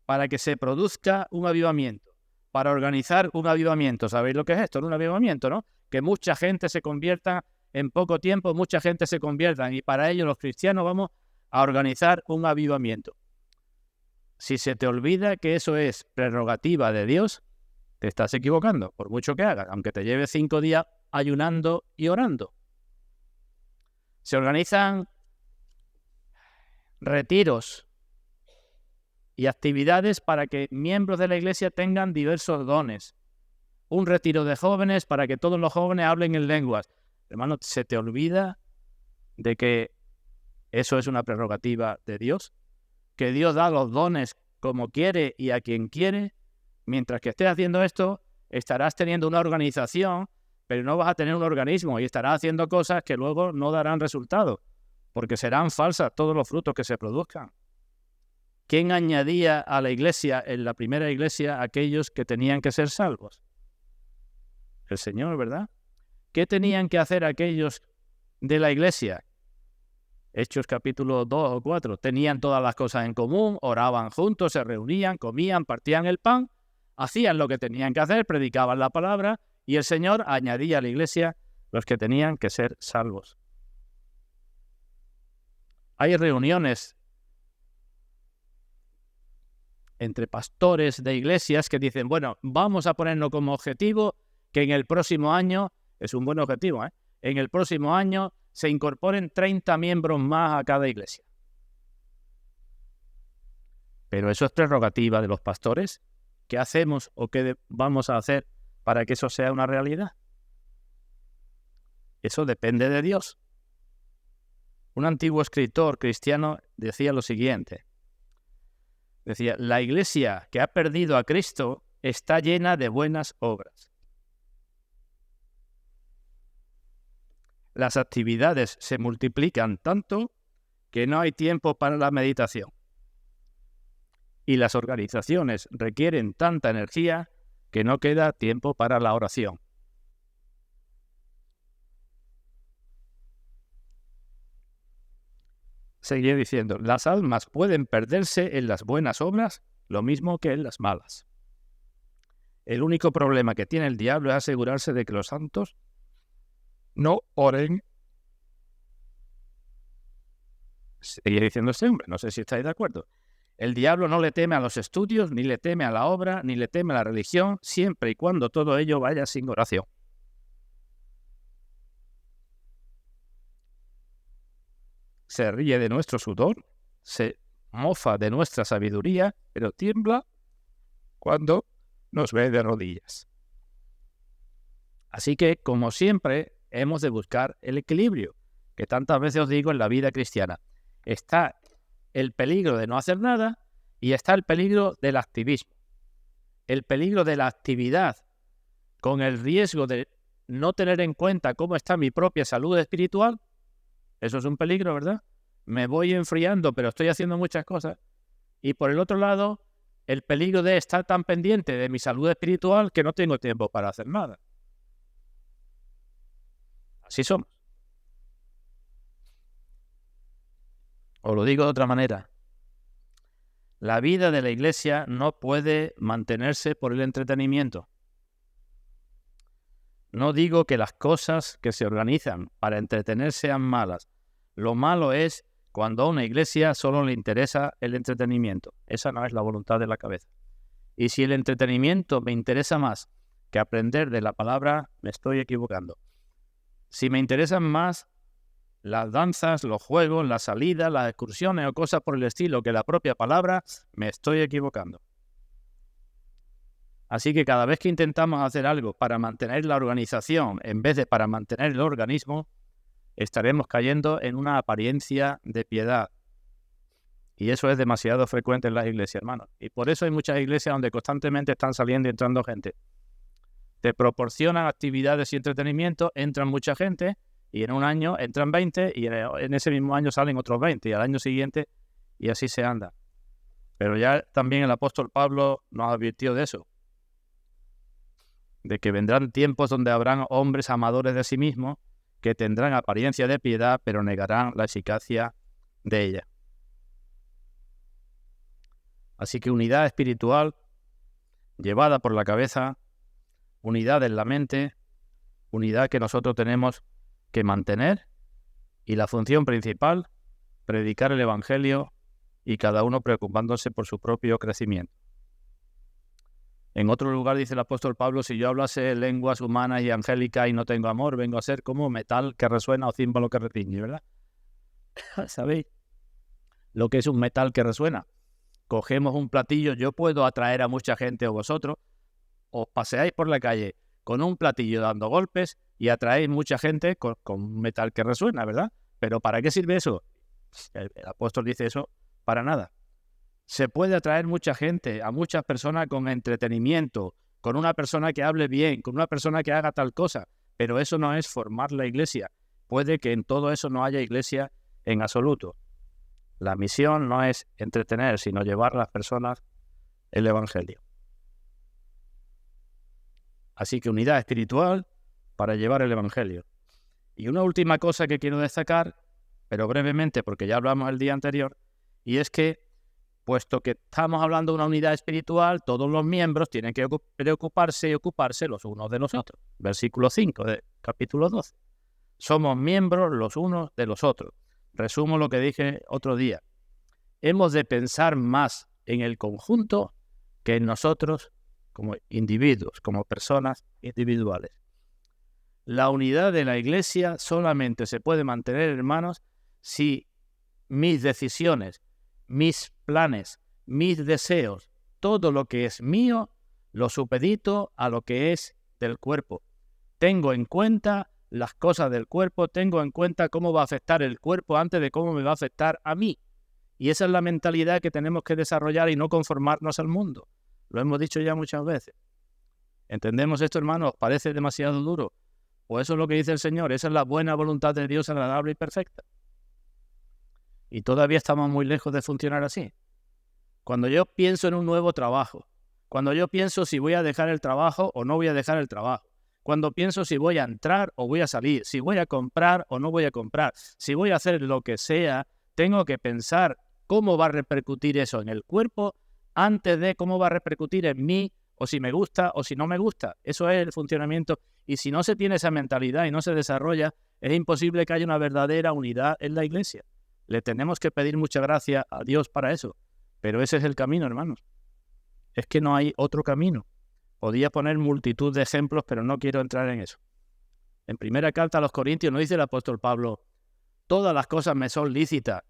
para que se produzca un avivamiento, para organizar un avivamiento. ¿Sabéis lo que es esto? Un avivamiento, ¿no? Que mucha gente se convierta en poco tiempo, mucha gente se convierta, y para ello los cristianos vamos a organizar un avivamiento. Si se te olvida que eso es prerrogativa de Dios, te estás equivocando, por mucho que hagas, aunque te lleve 5 días ayunando y orando. Se organizan retiros y actividades para que miembros de la iglesia tengan diversos dones. Un retiro de jóvenes para que todos los jóvenes hablen en lenguas. Hermano, ¿se te olvida de que eso es una prerrogativa de Dios? Que Dios da los dones como quiere y a quien quiere. Mientras que estés haciendo esto, estarás teniendo una organización, pero no vas a tener un organismo y estarás haciendo cosas que luego no darán resultado, porque serán falsas todos los frutos que se produzcan. ¿Quién añadía a la iglesia, en la primera iglesia, aquellos que tenían que ser salvos? El Señor, ¿verdad? ¿Qué tenían que hacer aquellos de la iglesia? Hechos capítulo 2 o 4. Tenían todas las cosas en común, oraban juntos, se reunían, comían, partían el pan, hacían lo que tenían que hacer, predicaban la palabra, y el Señor añadía a la iglesia los que tenían que ser salvos. Hay reuniones entre pastores de iglesias que dicen, bueno, vamos a ponernos como objetivo que en el próximo año, es un buen objetivo, en el próximo año se incorporen 30 miembros más a cada iglesia. Pero eso es prerrogativa de los pastores. ¿Qué hacemos o qué vamos a hacer para que eso sea una realidad? Eso depende de Dios. Un antiguo escritor cristiano decía lo siguiente. Decía, la iglesia que ha perdido a Cristo está llena de buenas obras. Las actividades se multiplican tanto que no hay tiempo para la meditación. Y las organizaciones requieren tanta energía que no queda tiempo para la oración. Seguía diciendo, las almas pueden perderse en las buenas obras lo mismo que en las malas. El único problema que tiene el diablo es asegurarse de que los santos no oren. Seguía diciendo este hombre, no sé si estáis de acuerdo. El diablo no le teme a los estudios, ni le teme a la obra, ni le teme a la religión, siempre y cuando todo ello vaya sin oración. Se ríe de nuestro sudor, se mofa de nuestra sabiduría, pero tiembla cuando nos ve de rodillas. Así que, como siempre, hemos de buscar el equilibrio, que tantas veces os digo en la vida cristiana. Está el peligro de no hacer nada y está el peligro del activismo. El peligro de la actividad con el riesgo de no tener en cuenta cómo está mi propia salud espiritual. Eso es un peligro, ¿verdad? Me voy enfriando, pero estoy haciendo muchas cosas. Y por el otro lado, el peligro de estar tan pendiente de mi salud espiritual que no tengo tiempo para hacer nada. Así somos. Os lo digo de otra manera. La vida de la iglesia no puede mantenerse por el entretenimiento. No digo que las cosas que se organizan para entretener sean malas. Lo malo es cuando a una iglesia solo le interesa el entretenimiento. Esa no es la voluntad de la cabeza. Y si el entretenimiento me interesa más que aprender de la palabra, me estoy equivocando. Si me interesan más las danzas, los juegos, las salidas, las excursiones o cosas por el estilo que la propia palabra, me estoy equivocando. Así que cada vez que intentamos hacer algo para mantener la organización en vez de para mantener el organismo, estaremos cayendo en una apariencia de piedad. Y eso es demasiado frecuente en las iglesias, hermanos. Y por eso hay muchas iglesias donde constantemente están saliendo y entrando gente. Te proporcionan actividades y entretenimiento, entran mucha gente y en un año entran 20 y en ese mismo año salen otros 20 y al año siguiente y así se anda. Pero ya también el apóstol Pablo nos advirtió de eso, de que vendrán tiempos donde habrán hombres amadores de sí mismos que tendrán apariencia de piedad pero negarán la eficacia de ella. Así que unidad espiritual llevada por la cabeza, unidad en la mente, unidad que nosotros tenemos que mantener y la función principal, predicar el Evangelio y cada uno preocupándose por su propio crecimiento. En otro lugar dice el apóstol Pablo, si yo hablase lenguas humanas y angélicas y no tengo amor, vengo a ser como metal que resuena o címbalo que retiñe, ¿verdad? ¿Sabéis lo que es un metal que resuena? Cogemos un platillo, yo puedo atraer a mucha gente o vosotros, os paseáis por la calle con un platillo dando golpes y atraéis mucha gente con un metal que resuena, ¿verdad? Pero ¿para qué sirve eso? El apóstol dice eso, para nada. Se puede atraer mucha gente, a muchas personas con entretenimiento, con una persona que hable bien, con una persona que haga tal cosa, pero eso no es formar la iglesia. Puede que en todo eso no haya iglesia en absoluto. La misión no es entretener, sino llevar a las personas el Evangelio. Así que unidad espiritual para llevar el Evangelio. Y una última cosa que quiero destacar, pero brevemente porque ya hablamos el día anterior, y es que, puesto que estamos hablando de una unidad espiritual, todos los miembros tienen que preocuparse y ocuparse los unos de los otros. Versículo 5 del capítulo 12. Somos miembros los unos de los otros. Resumo lo que dije otro día. Hemos de pensar más en el conjunto que en nosotros como individuos, como personas individuales. La unidad de la iglesia solamente se puede mantener, hermanos, si mis decisiones, mis planes, mis deseos, todo lo que es mío, lo supedito a lo que es del cuerpo. Tengo en cuenta las cosas del cuerpo, tengo en cuenta cómo va a afectar el cuerpo antes de cómo me va a afectar a mí. Y esa es la mentalidad que tenemos que desarrollar y no conformarnos al mundo. Lo hemos dicho ya muchas veces. ¿Entendemos esto, hermanos? ¿Os parece demasiado duro? Pues eso es lo que dice el Señor. Esa es la buena voluntad de Dios, agradable y perfecta. Y todavía estamos muy lejos de funcionar así. Cuando yo pienso en un nuevo trabajo, cuando yo pienso si voy a dejar el trabajo o no voy a dejar el trabajo, cuando pienso si voy a entrar o voy a salir, si voy a comprar o no voy a comprar, si voy a hacer lo que sea, tengo que pensar cómo va a repercutir eso en el cuerpo antes de cómo va a repercutir en mí, o si me gusta o si no me gusta. Eso es el funcionamiento. Y si no se tiene esa mentalidad y no se desarrolla, es imposible que haya una verdadera unidad en la iglesia. Le tenemos que pedir mucha gracia a Dios para eso. Pero ese es el camino, hermanos. Es que no hay otro camino. Podía poner multitud de ejemplos, pero no quiero entrar en eso. En primera carta a los Corintios nos dice el apóstol Pablo, todas las cosas me son lícitas,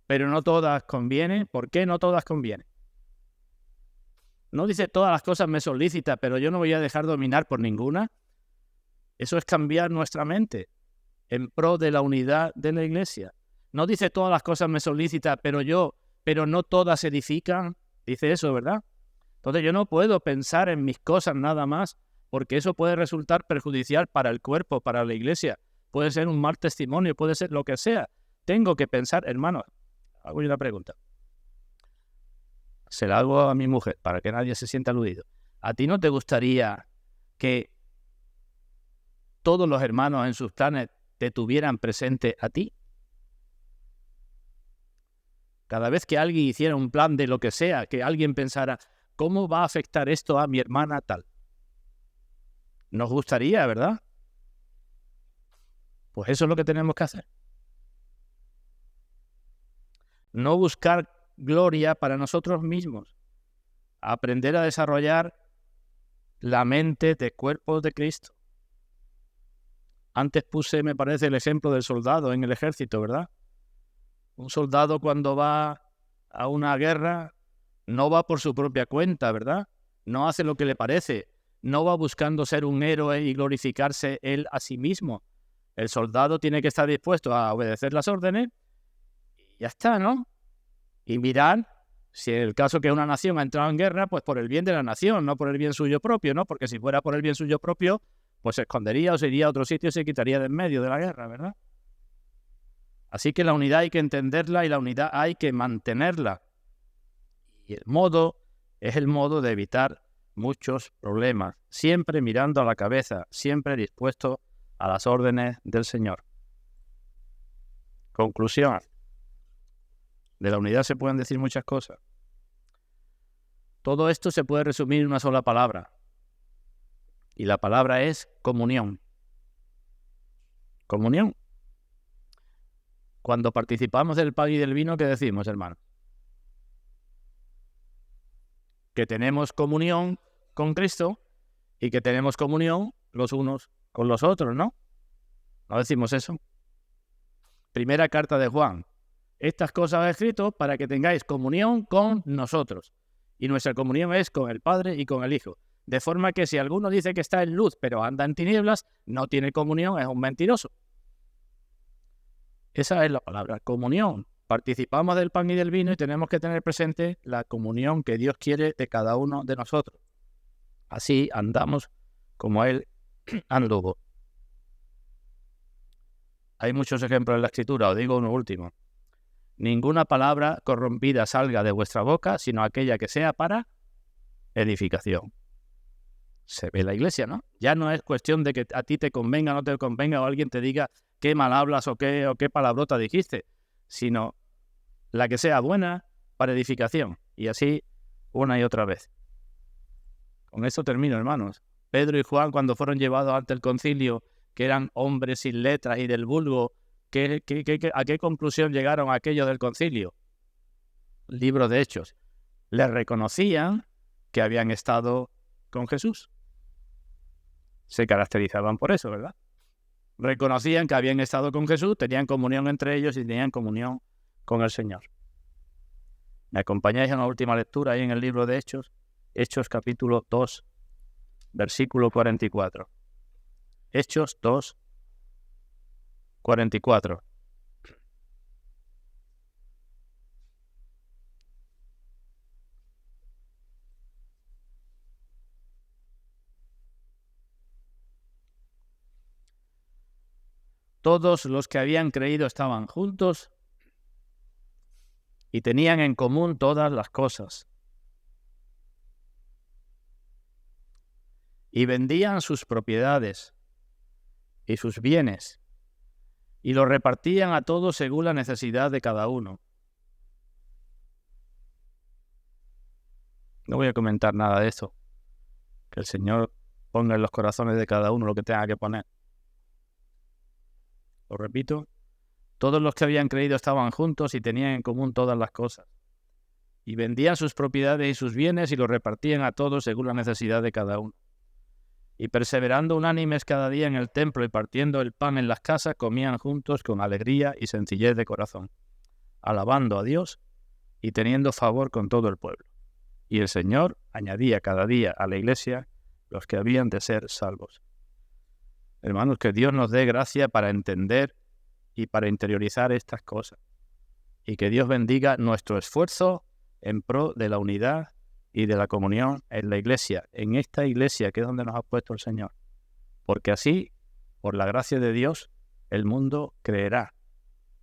pero no todas convienen. ¿Por qué no todas convienen? No dice todas las cosas me son lícitas, pero yo no voy a dejar dominar por ninguna. Eso es cambiar nuestra mente en pro de la unidad de la iglesia. No dice todas las cosas me son lícitas, pero no todas edifican. Dice eso, ¿verdad? Entonces yo no puedo pensar en mis cosas nada más, porque eso puede resultar perjudicial para el cuerpo, para la iglesia. Puede ser un mal testimonio, puede ser lo que sea. Tengo que pensar, hermanos, hago yo una pregunta. Se la hago a mi mujer, para que nadie se sienta aludido. ¿A ti no te gustaría que todos los hermanos en sus planes te tuvieran presente a ti? Cada vez que alguien hiciera un plan de lo que sea, que alguien pensara, ¿cómo va a afectar esto a mi hermana tal? Nos gustaría, ¿verdad? Pues eso es lo que tenemos que hacer. No buscar gloria para nosotros mismos. Aprender a desarrollar la mente de cuerpo de Cristo. Antes puse, me parece, el ejemplo del soldado en el ejército, ¿verdad? Un soldado cuando va a una guerra no va por su propia cuenta, ¿verdad? No hace lo que le parece. No va buscando ser un héroe y glorificarse él a sí mismo. El soldado tiene que estar dispuesto a obedecer las órdenes y ya está, ¿no? Y mirar si en el caso que una nación ha entrado en guerra, pues por el bien de la nación, no por el bien suyo propio, ¿no? Porque si fuera por el bien suyo propio, pues se escondería o se iría a otro sitio y se quitaría de en medio de la guerra, ¿verdad? Así que la unidad hay que entenderla y la unidad hay que mantenerla. Y el modo es el modo de evitar muchos problemas, siempre mirando a la cabeza, siempre dispuesto a las órdenes del Señor. Conclusión. De la unidad se pueden decir muchas cosas. Todo esto se puede resumir en una sola palabra. Y la palabra es comunión. Comunión. Cuando participamos del pan y del vino, ¿qué decimos, hermano? Que tenemos comunión con Cristo y que tenemos comunión los unos con los otros, ¿no? ¿No decimos eso? Primera carta de Juan. Estas cosas he escrito para que tengáis comunión con nosotros. Y nuestra comunión es con el Padre y con el Hijo. De forma que si alguno dice que está en luz pero anda en tinieblas, no tiene comunión, es un mentiroso. Esa es la palabra, comunión. Participamos del pan y del vino y tenemos que tener presente la comunión que Dios quiere de cada uno de nosotros. Así andamos como Él anduvo. Hay muchos ejemplos en la Escritura, os digo uno último. Ninguna palabra corrompida salga de vuestra boca, sino aquella que sea para edificación. Se ve la iglesia, ¿no? Ya no es cuestión de que a ti te convenga o no te convenga o alguien te diga qué mal hablas o qué palabrota dijiste, sino la que sea buena para edificación. Y así una y otra vez. Con esto termino, hermanos. Pedro y Juan, cuando fueron llevados ante el concilio, que eran hombres sin letras y del vulgo, ¿a qué conclusión llegaron aquellos del concilio? Libro de Hechos. Les reconocían que habían estado con Jesús. Se caracterizaban por eso, ¿verdad? Reconocían que habían estado con Jesús, tenían comunión entre ellos y tenían comunión con el Señor. ¿Me acompañáis en la última lectura ahí en el libro de Hechos? Hechos capítulo 2, versículo 44. Hechos 2, 44. Todos los que habían creído estaban juntos y tenían en común todas las cosas. Y vendían sus propiedades y sus bienes y los repartían a todos según la necesidad de cada uno. No voy a comentar nada de eso. Que el Señor ponga en los corazones de cada uno lo que tenga que poner. Lo repito, todos los que habían creído estaban juntos y tenían en común todas las cosas. Y vendían sus propiedades y sus bienes y los repartían a todos según la necesidad de cada uno. Y perseverando unánimes cada día en el templo y partiendo el pan en las casas, comían juntos con alegría y sencillez de corazón, alabando a Dios y teniendo favor con todo el pueblo. Y el Señor añadía cada día a la iglesia los que habían de ser salvos. Hermanos, que Dios nos dé gracia para entender y para interiorizar estas cosas. Y que Dios bendiga nuestro esfuerzo en pro de la unidad y de la comunión en la iglesia, en esta iglesia que es donde nos ha puesto el Señor. Porque así, por la gracia de Dios, el mundo creerá.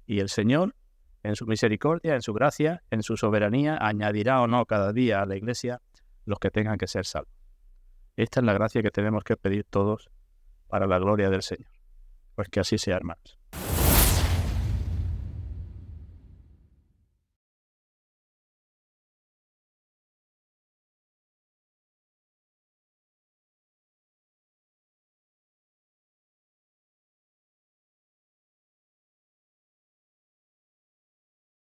Y el Señor, en su misericordia, en su gracia, en su soberanía, añadirá o no cada día a la iglesia los que tengan que ser salvos. Esta es la gracia que tenemos que pedir todos para la gloria del Señor. Pues que así sea, hermanos.